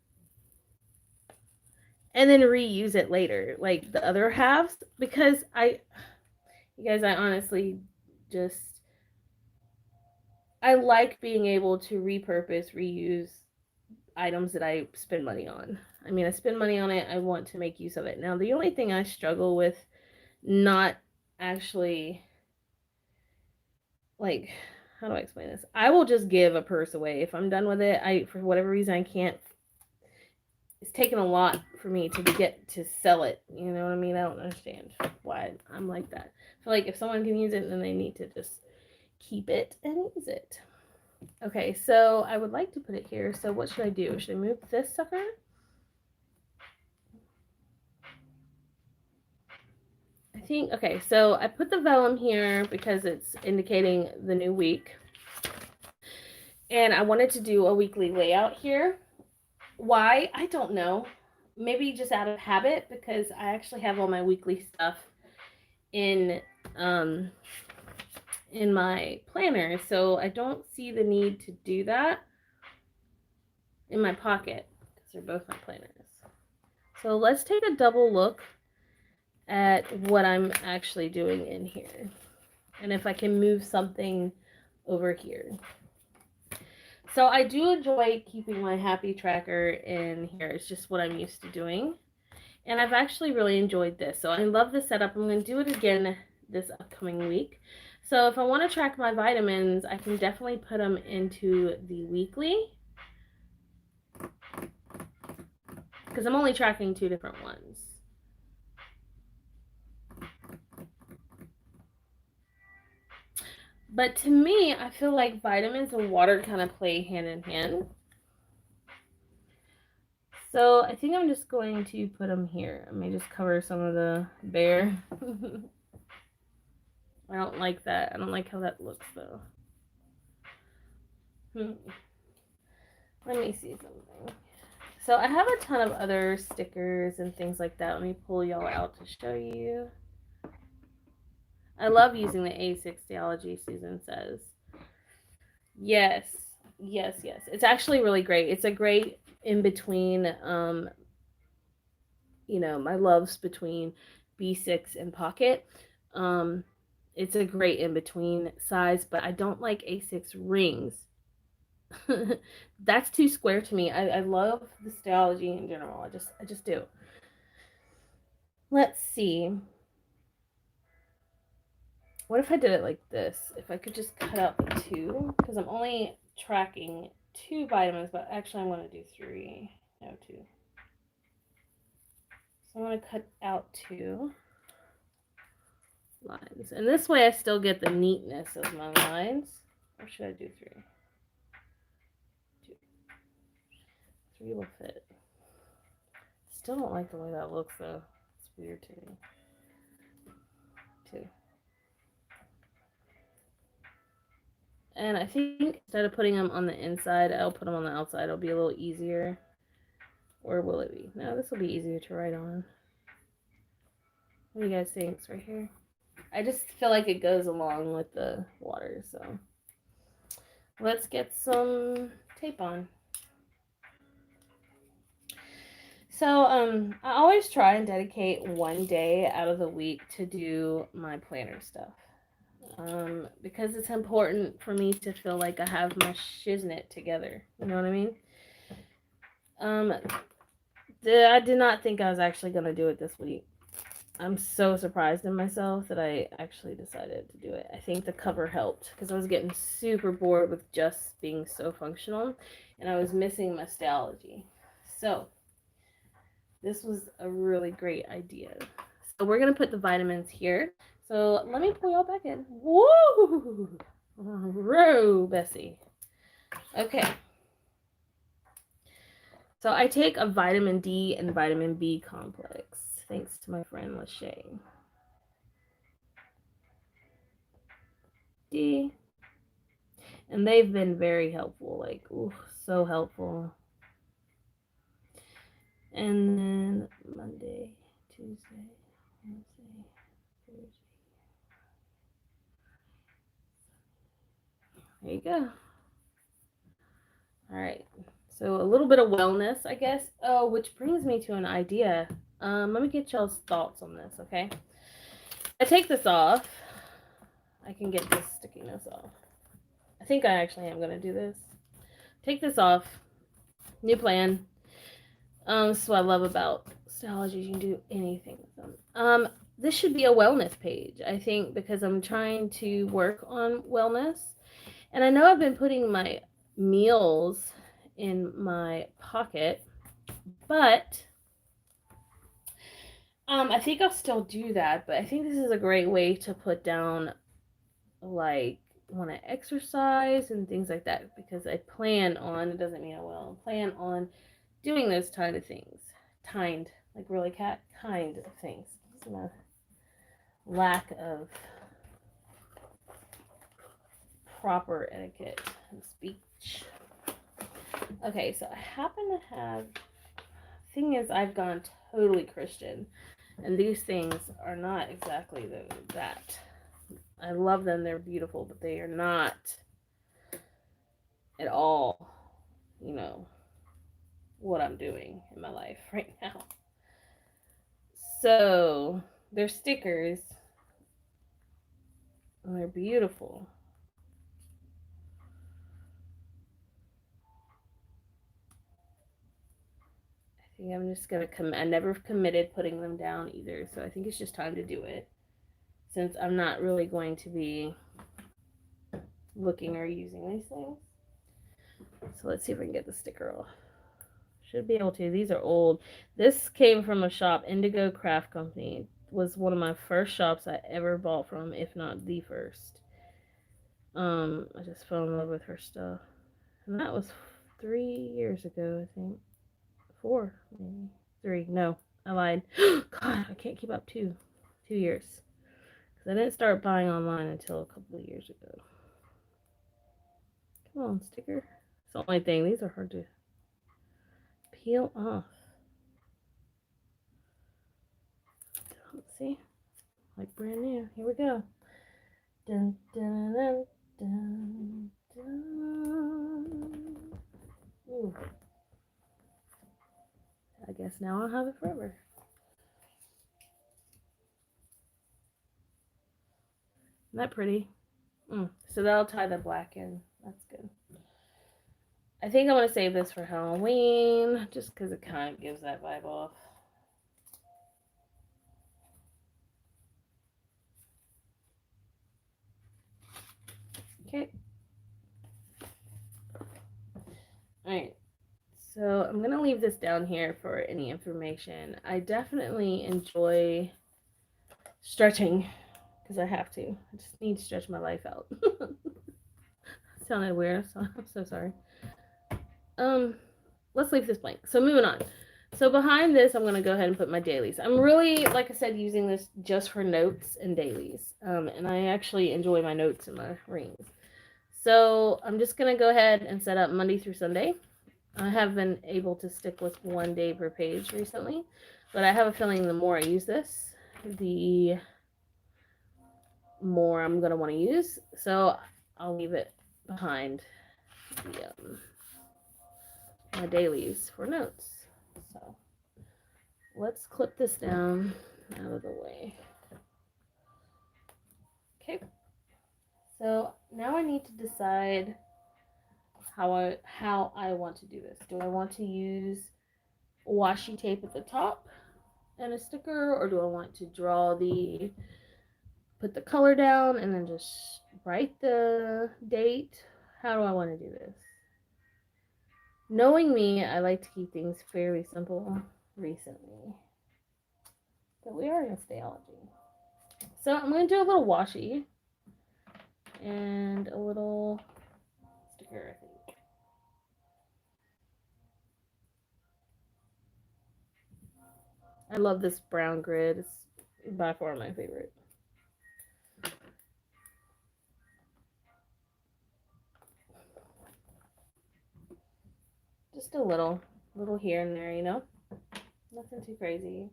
and then reuse it later, like the other halves, because you guys, I honestly just, I like being able to repurpose, reuse items that I spend money on. I mean, I spend money on it, I want to make use of it. Now, the only thing I struggle with not actually, like, how do I explain this? I will just give a purse away. If I'm done with it, for whatever reason, I can't. It's taken a lot for me to get to sell it. You know what I mean? I don't understand why I'm like that. I feel like if someone can use it, then they need to just keep it and use it. Okay, so I would like to put it here. So what should I do? Should I move this sucker? I think, okay, so I put the vellum here because it's indicating the new week. And I wanted to do a weekly layout here. Why? I don't know. Maybe just out of habit, because I actually have all my weekly stuff in my planner, so I don't see the need to do that in my pocket because they're both my planners. So let's take a double look at what I'm actually doing in here, and if I can move something over here. So I do enjoy keeping my happy tracker in here. It's just what I'm used to doing. And I've actually really enjoyed this. So I love the setup. I'm going to do it again this upcoming week. So if I want to track my vitamins, I can definitely put them into the weekly, because I'm only tracking 2 different ones. But to me, I feel like vitamins and water kind of play hand in hand. So I think I'm just going to put them here. I may just cover some of the bare. I don't like that. I don't like how that looks though. Let me see something. So I have a ton of other stickers and things like that. Let me pull y'all out to show you. I love using the A6 Theology, Susan says. Yes, yes, yes. It's actually really great. It's a great in between, my loves between B6 and Pocket. It's a great in between size, but I don't like A6 rings. That's too square to me. I love the Theology in general. I just do. Let's see. What if I did it like this? If I could just cut out the 2, because I'm only tracking 2 vitamins, but actually I'm going to do 3. No, 2. So I'm going to cut out 2 lines. And this way I still get the neatness of my lines. Or should I do 3? 2. 3 will fit. Still don't like the way that looks though. It's weird to me. 2. And I think instead of putting them on the inside, I'll put them on the outside. It'll be a little easier. Or will it be? No, this will be easier to write on. What do you guys think? It's right here. I just feel like it goes along with the water, so let's get some tape on. So I always try and dedicate one day out of the week to do my planner stuff. Because it's important for me to feel like I have my shiznit together. You know what I mean? I did not think I was actually going to do it this week. I'm so surprised in myself that I actually decided to do it. I think the cover helped because I was getting super bored with just being so functional and I was missing my Stalogy. So this was a really great idea. So we're going to put the vitamins here. So let me pull y'all back in. Woo! Row, Bessie. Okay. So I take a vitamin D and vitamin B complex, thanks to my friend Lachey. D. And they've been very helpful, like, ooh, so helpful. And then Monday, Tuesday, Wednesday, Thursday. There you go. All right. So a little bit of wellness, I guess. Oh, which brings me to an idea. Let me get y'all's thoughts on this, okay? I take this off. I can get this stickiness off. I think I actually am going to do this. Take this off. New plan. This is what I love about Stalogy. You can do anything with them. This should be a wellness page, I think, because I'm trying to work on wellness. And I know I've been putting my meals in my pocket, but I think I'll still do that. But I think this is a great way to put down, like, when I exercise and things like that, because I plan on, it doesn't mean I will, plan on doing those kind of things. Kind, like really kind of things. It's my lack of proper etiquette and speech. Okay, so I happen to have, thing is, I've gone totally Christian, and these things are not exactly that. I love them, they're beautiful, but they are not at all, you know, what I'm doing in my life right now. So, they're stickers, and they're beautiful. I think I'm just gonna I never committed putting them down either, so I think it's just time to do it. Since I'm not really going to be looking or using these things. So let's see if we can get the sticker off. Should be able to. These are old. This came from a shop, Indigo Craft Company. It was one of my first shops I ever bought from, if not the first. I just fell in love with her stuff. And that was 3 years ago, I think. 4, maybe. 3. No, I lied. God, I can't keep up 2 years. Because I didn't start buying online until a couple of years ago. Come on, sticker. It's the only thing. These are hard to peel off. Let's see. Like brand new. Here we go. Dun, dun, dun, dun, dun. Ooh. I guess now I'll have it forever. Isn't that pretty? So that'll tie the black in. That's good. I think I'm going to save this for Halloween, just because it kind of gives that vibe off. Alright, so I'm going to leave this down here for any information. I definitely enjoy stretching because I have to. I just need to stretch my life out. Sounded weird, so I'm so sorry. Um, let's leave this blank. So moving on. So behind this, I'm going to go ahead and put my dailies. I'm really, like I said, using this just for notes and dailies. And I actually enjoy my notes and my rings. So I'm just going to go ahead and set up Monday through Sunday. I have been able to stick with 1 day per page recently, but I have a feeling the more I use this, the more I'm going to want to use. So I'll leave it behind the, my dailies for notes. So let's clip this down out of the way. Okay. So now I need to decide how I want to do this. Do I want to use washi tape at the top and a sticker, or do I want to put the color down and then just write the date? How do I want to do this? Knowing me, I like to keep things fairly simple recently, but we are in nostalgia. So I'm going to do a little washi and a little sticker, I think. I love this brown grid. It's by far my favorite. Just a little here and there, you know? Nothing too crazy.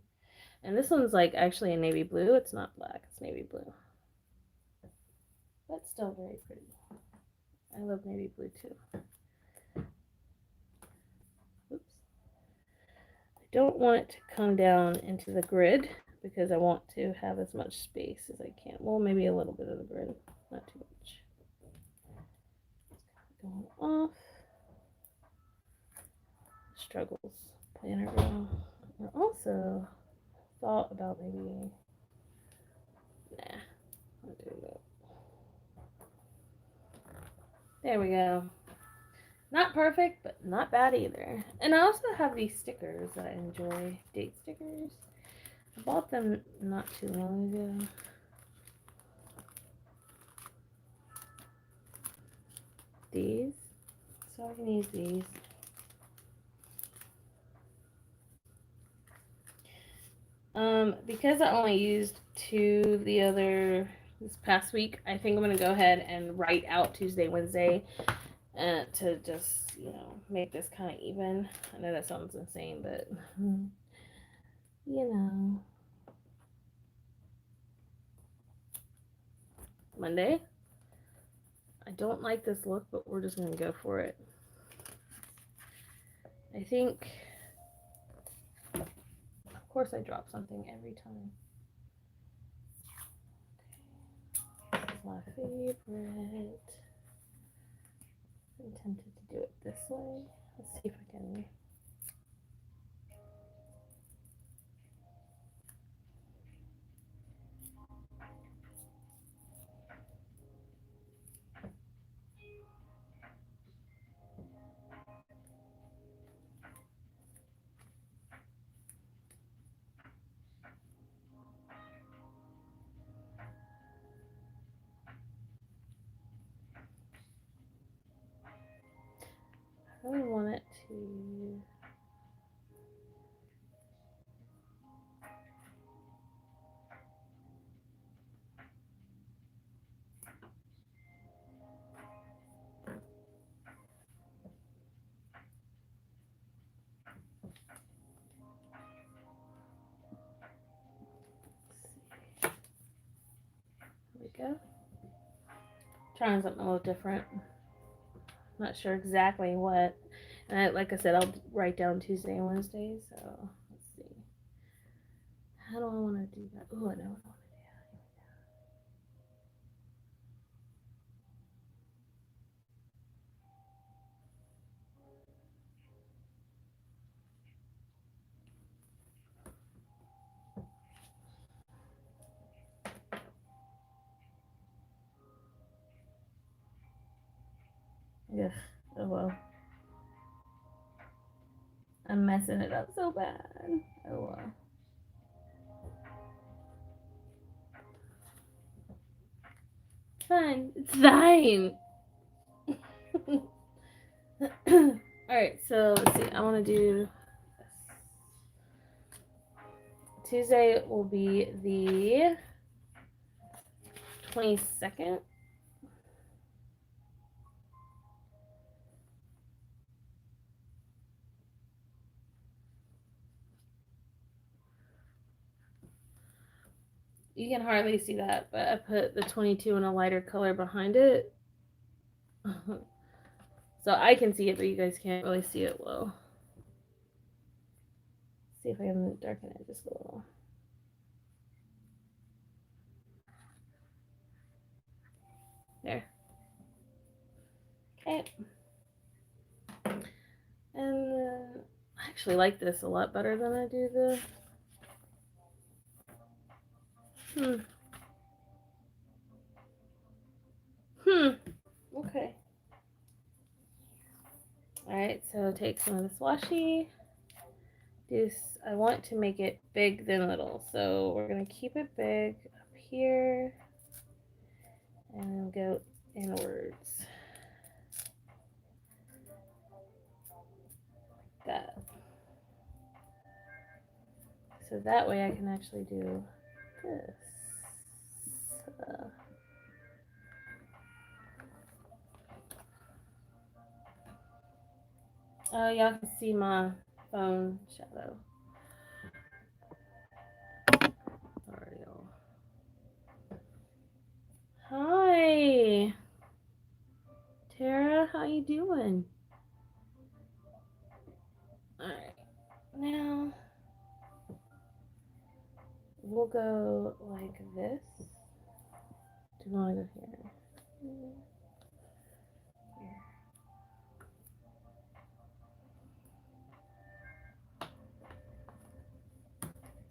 And this one's like actually a navy blue. It's not black, it's navy blue. But still very pretty. I love navy blue too. Oops. I don't want it to come down into the grid because I want to have as much space as I can. Well, maybe a little bit of the grid, not too much. It's going off. Struggles planner girl. I also thought about maybe I'll do that. There we go. Not perfect, but not bad either. And I also have these stickers that I enjoy. Date stickers. I bought them not too long ago. These. So I can use these. Because I only used 2 this past week, I think I'm gonna go ahead and write out Tuesday, Wednesday, to just, make this kind of even. I know that sounds insane, but you know, Monday. I don't like this look, but we're just gonna go for it. I think, of course, I drop something every time. This is my favorite. I'm tempted to do it this way. Let's see if I can. I really want it to. There we go. Trying something a little different. Not sure exactly what. And like I said, I'll write down Tuesday and Wednesday. So let's see. How do I want to do that? Oh, I know what I want to do. Yes. Oh well. I'm messing it up so bad. Oh well. Fine. It's fine. Alright, so let's see. I want to do. Tuesday will be the 22nd. You can hardly see that, but I put the 22 in a lighter color behind it. So I can see it, but you guys can't really see it well. See if I can darken it just a little. There. Okay. And then I actually like this a lot better than I do the. Okay. Alright, so take some of this washi. I want to make it big then little, so we're going to keep it big up here and go inwards. Like that. So that way I can actually do this. Oh, y'all can see my phone shadow. Sorry, y'all. Hi, Tara. How you doing? All right, now we'll go like this. Do you want to go here? Here.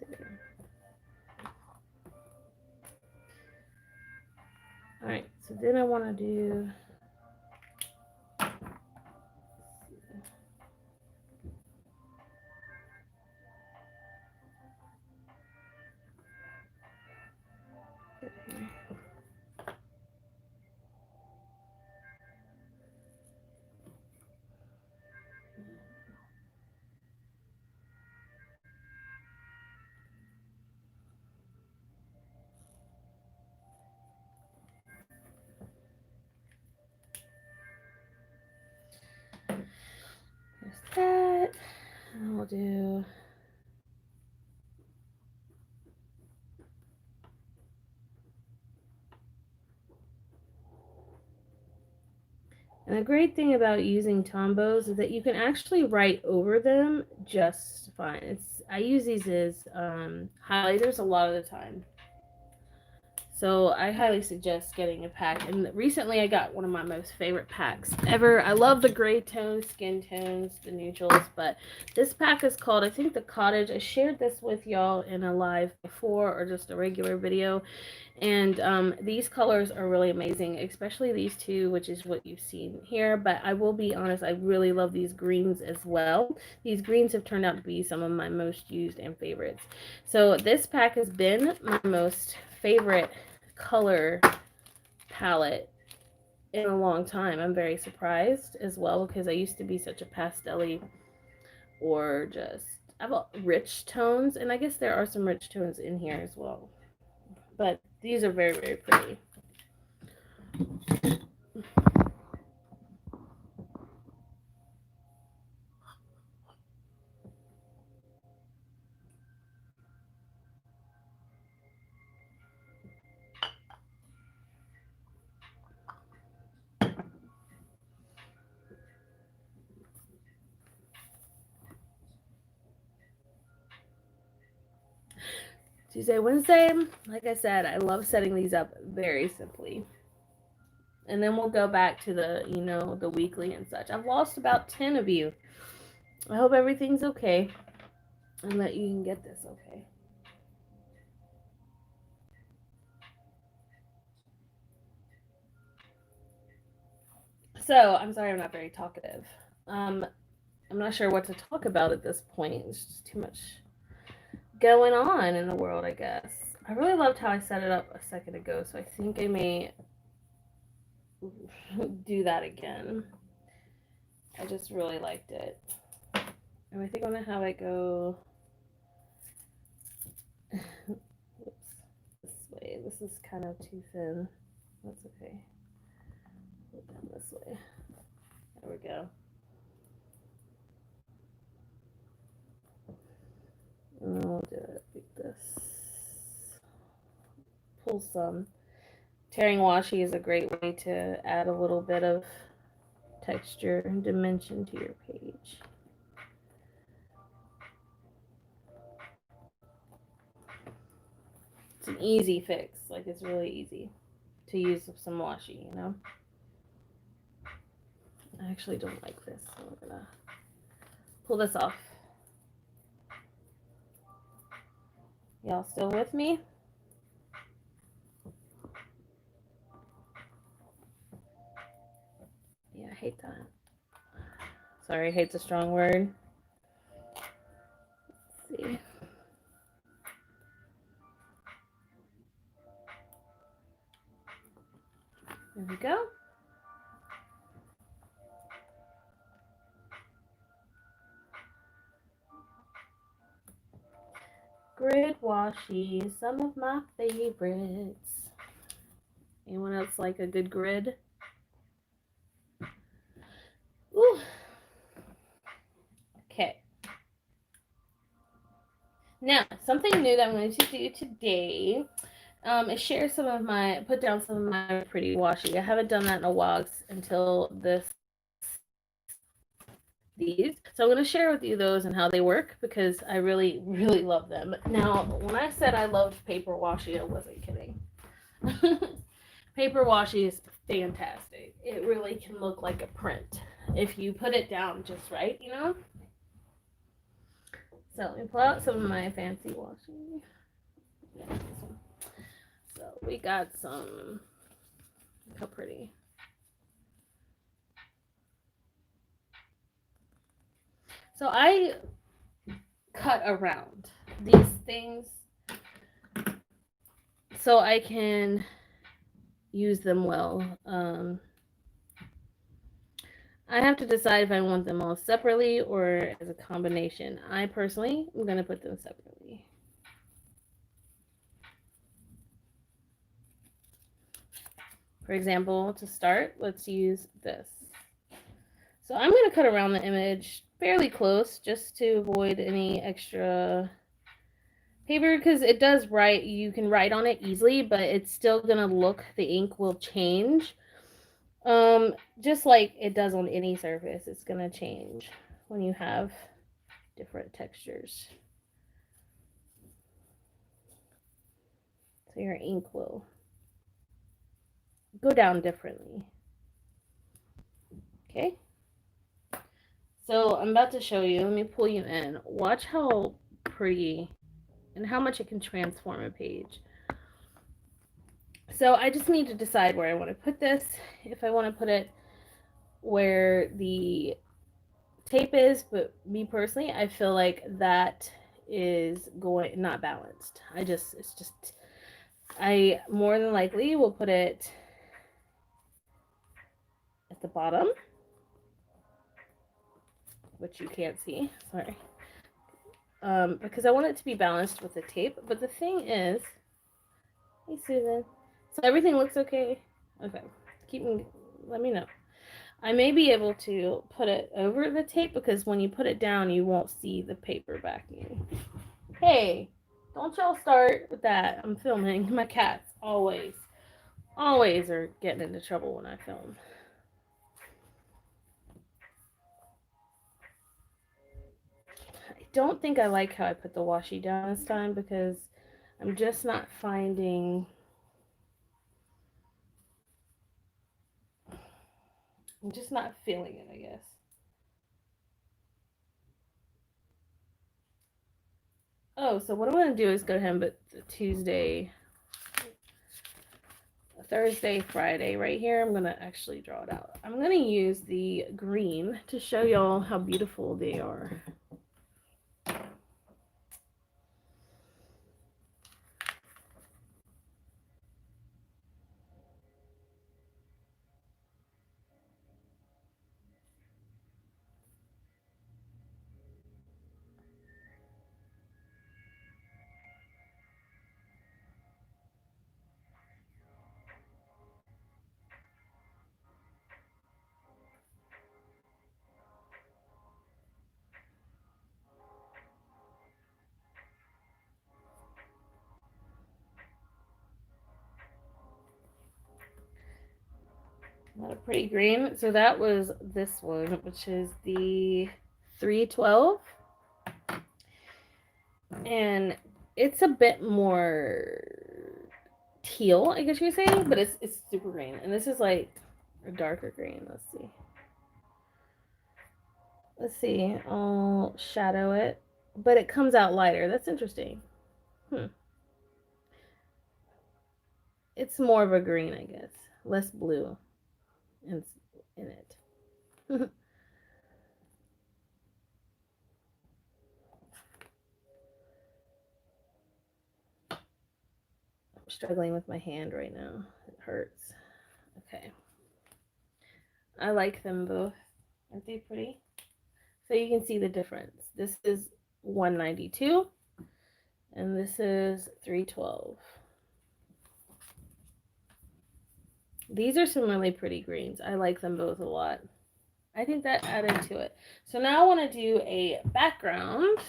There. All right, so then I want to do. There's that. And we'll do. And the great thing about using tombos is that you can actually write over them just fine. I use these as highlighters a lot of the time. So I highly suggest getting a pack. And recently I got one of my most favorite packs ever. I love the gray tones, skin tones, the neutrals, but this pack is called, I think, the Cottage. I shared this with y'all in a live before or just a regular video. And these colors are really amazing, especially these two, which is what you've seen here. But I will be honest, I really love these greens as well. These greens have turned out to be some of my most used and favorites. So this pack has been my most favorite color palette in a long time. I'm very surprised as well because I used to be such a pastel-y or just I have rich tones, and I guess there are some rich tones in here as well. But these are very, very pretty. Tuesday, Wednesday, like I said, I love setting these up very simply. And then we'll go back to the weekly and such. I've lost about 10 of you. I hope everything's okay and that you can get this okay. So, I'm sorry I'm not very talkative. I'm not sure what to talk about at this point. There's just too much going on in the world, I guess. I really loved how I set it up a second ago, so I think I may do that again. I just really liked it. And I think I'm gonna have it go oops, this way. This is kind of too thin. That's okay. Pull it down this way. There we go. And then we'll do it like this. Pull some. Tearing washi is a great way to add a little bit of texture and dimension to your page. It's an easy fix. Like, it's really easy to use some washi, you know? I actually don't like this, so I'm gonna pull this off. Y'all still with me? Yeah, I hate that. Sorry, hate's a strong word. Let's see. There we go. Grid washi, some of my favorites. Anyone else like a good grid? Ooh. Okay. Now, something new that I'm going to do today is share some of my, put down some of my pretty washi. I haven't done that in a while until these. So I'm going to share with you those and how they work because I really, really love them. Now, when I said I loved paper washi, I wasn't kidding. Paper washi is fantastic. It really can look like a print if you put it down just right, you know? So let me pull out some of my fancy washi. Yeah, so we got some, look how pretty. So I cut around these things so I can use them well. I have to decide if I want them all separately or as a combination. I personally am going to put them separately. For example, to start, let's use this. So I'm going to cut around the image fairly close just to avoid any extra paper because it does write, you can write on it easily, but it's still going to look, the ink will change. Just like it does on any surface, it's going to change when you have different textures. So your ink will go down differently. Okay. So I'm about to show you. Let me pull you in. Watch how pretty and how much it can transform a page. So I just need to decide where I want to put this. If I want to put it where the tape is, but me personally, I feel like that is going not balanced. I more than likely will put it at the bottom, which you can't see, sorry. Because I want it to be balanced with the tape. But the thing is, hey Susan, so everything looks okay? Okay, let me know. I may be able to put it over the tape because when you put it down, you won't see the paper backing. Hey, don't y'all start with that. I'm filming. My cats always are getting into trouble when I film. I don't think I like how I put the washi down this time because I'm just not finding, I'm just not feeling it, I guess. Oh, so what I'm going to do is go ahead and put the Tuesday Thursday, Friday. Right here, I'm going to actually draw it out. I'm going to use the green to show y'all how beautiful they are. Not a pretty green. So that was this one, which is the 312. And it's a bit more teal, I guess you could say, but it's super green. And this is like a darker green. Let's see. Let's see. I'll shadow it, but it comes out lighter. That's interesting. It's more of a green, I guess. Less blue in it. I'm struggling with my hand right now. It hurts. Okay. I like them both. Aren't they pretty? So you can see the difference. This is 192 and this is 312. These are some really pretty greens. I like them both a lot. I think that added to it. So now I want to do a background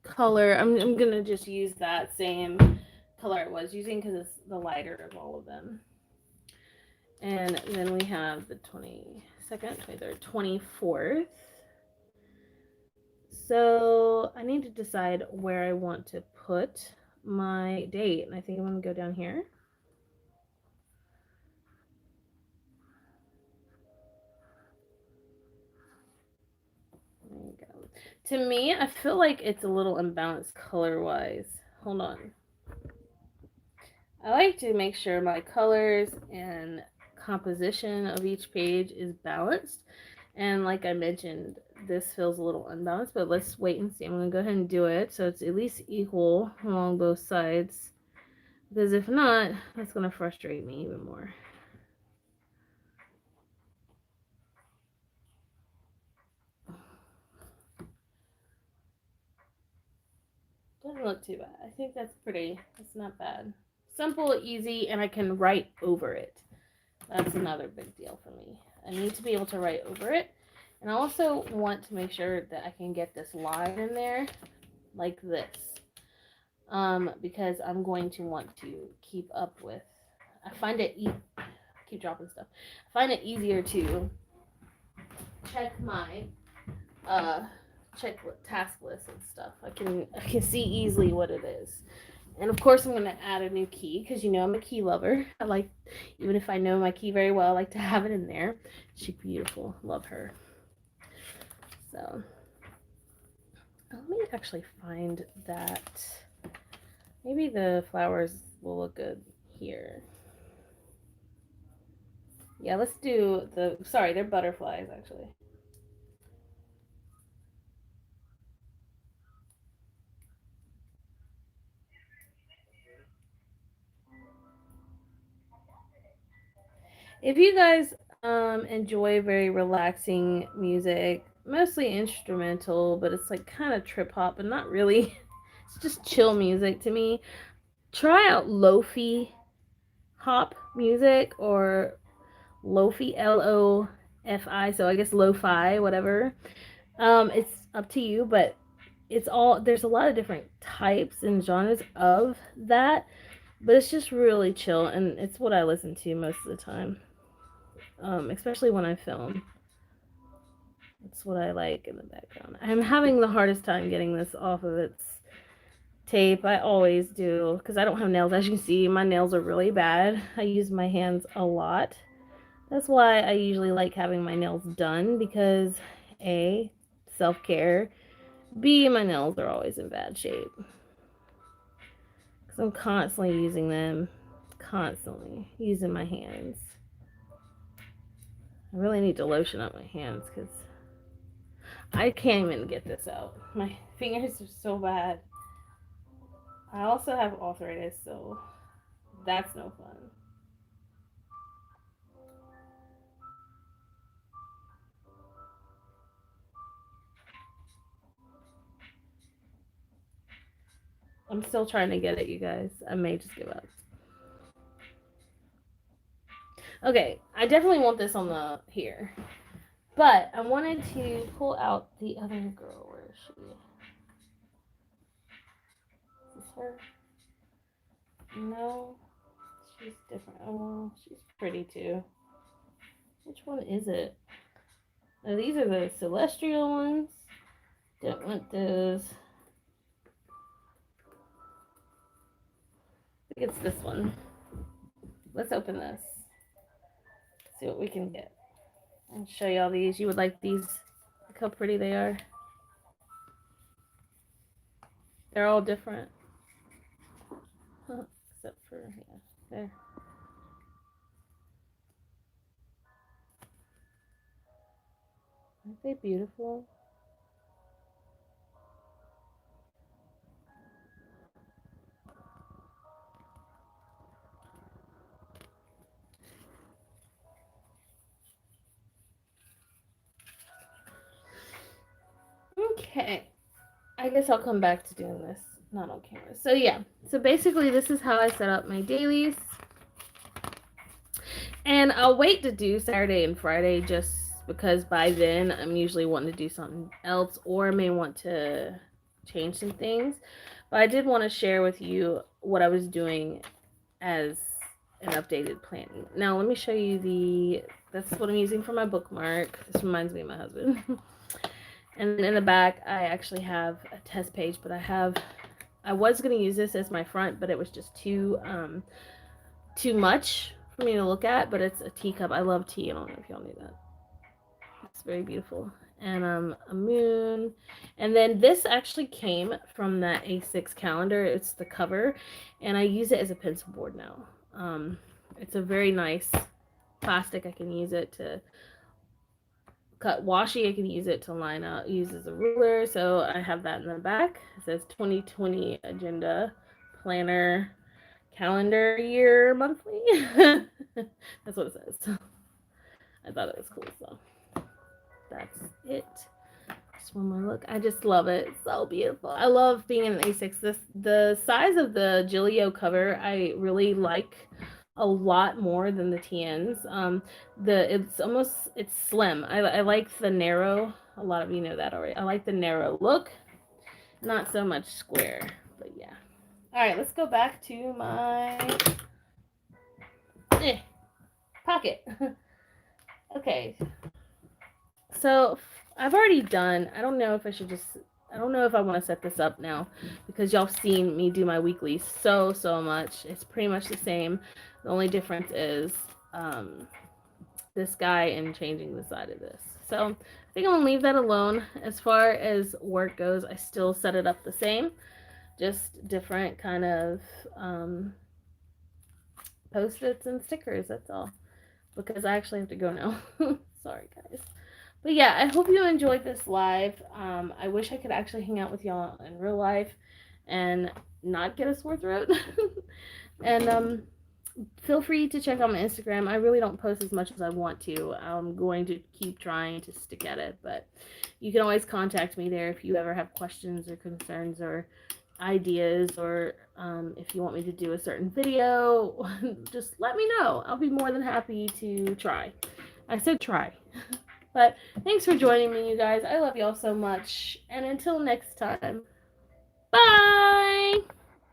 color. I'm going to just use that same color I was using because it's the lighter of all of them. And then we have the 22nd, 23rd, 24th. So I need to decide where I want to put my date. And I think I'm going to go down here. There you go. To me, I feel like it's a little imbalanced color-wise. Hold on. I like to make sure my colors and composition of each page is balanced. And like I mentioned, this feels a little unbalanced, but let's wait and see. I'm going to go ahead and do it so it's at least equal along both sides. Because if not, that's going to frustrate me even more. Doesn't look too bad. I think that's pretty. It's not bad. Simple, easy, and I can write over it. That's another big deal for me. I need to be able to write over it. And I also want to make sure that I can get this line in there like this. Because I'm going to want to keep up with. I find it keep dropping stuff. I find it easier to check my task list and stuff. I can see easily what it is. And of course, I'm going to add a new key because you know I'm a key lover. I like, even if I know my key very well, I like to have it in there. She's beautiful. Love her. So, let me actually find that. Maybe the flowers will look good here. Yeah, let's do sorry, they're butterflies actually. If you guys enjoy very relaxing music, mostly instrumental, but it's like kind of trip hop, but not really. It's just chill music to me. Try out lofi hop music or lofi Lofi. So I guess lo-fi, whatever. It's up to you, but there's a lot of different types and genres of that, but it's just really chill, and it's what I listen to most of the time. Especially when I film. That's what I like in the background. I'm having the hardest time getting this off of its tape. I always do because I don't have nails. As you can see, my nails are really bad. I use my hands a lot. That's why I usually like having my nails done because A, self-care, B, my nails are always in bad shape because I'm constantly using them, constantly using my hands. I really need to lotion up my hands because I can't even get this out. My fingers are so bad. I also have arthritis, so that's no fun. I'm still trying to get it, you guys. I may just give up. Okay, I definitely want this on the here. But I wanted to pull out the other girl. Where is she? Is this her? No. She's different. Oh, well, she's pretty too. Which one is it? Oh, these are the celestial ones. Don't want those. I think it's this one. Let's open this. See what we can get. I'll show you all these. You would like these. Look how pretty they are. They're all different. Except for, yeah, there. Aren't they beautiful? Okay. I guess I'll come back to doing this, not on camera. So yeah, so basically this is how I set up my dailies. And I'll wait to do Saturday and Friday just because by then I'm usually wanting to do something else or may want to change some things. But I did want to share with you what I was doing as an updated planning. Now let me show you that's what I'm using for my bookmark. This reminds me of my husband. And in the back, I actually have a test page, but I was going to use this as my front, but it was just too much for me to look at, but it's a teacup. I love tea. I don't know if y'all knew that. It's very beautiful. And a moon. And then this actually came from that A6 calendar. It's the cover, and I use it as a pencil board now. It's a very nice plastic. I can use it to cut washi. I can use it to line up, use as a ruler. So I have that in the back. It says 2020 agenda planner calendar year monthly. That's what it says. I thought it was cool. So that's it. Just one more look. I just love it. It's so beautiful. I love being in an A6. The size of the Gillio cover I really like a lot more than the TNs. It's slim. I like the narrow. A lot of you know that already. I like the narrow look, not so much square. But yeah. All right, let's go back to my pocket. Okay. So I've already done. I don't know if I should just. I don't know if I want to set this up now because y'all seen me do my weekly so much. It's pretty much the same. The only difference is this guy and changing the side of this. So I think I'm gonna leave that alone. As far as work goes, I still set it up the same, just different kind of post-its and stickers. That's all. Because I actually have to go now. Sorry, guys. But yeah, I hope you enjoyed this live. I wish I could actually hang out with y'all in real life and not get a sore throat. And feel free to check out my Instagram. I really don't post as much as I want to. I'm going to keep trying to stick at it, but you can always contact me there if you ever have questions or concerns or ideas, or if you want me to do a certain video, just let me know. I'll be more than happy to try. I said try. But thanks for joining me, you guys. I love y'all so much. And until next time, bye!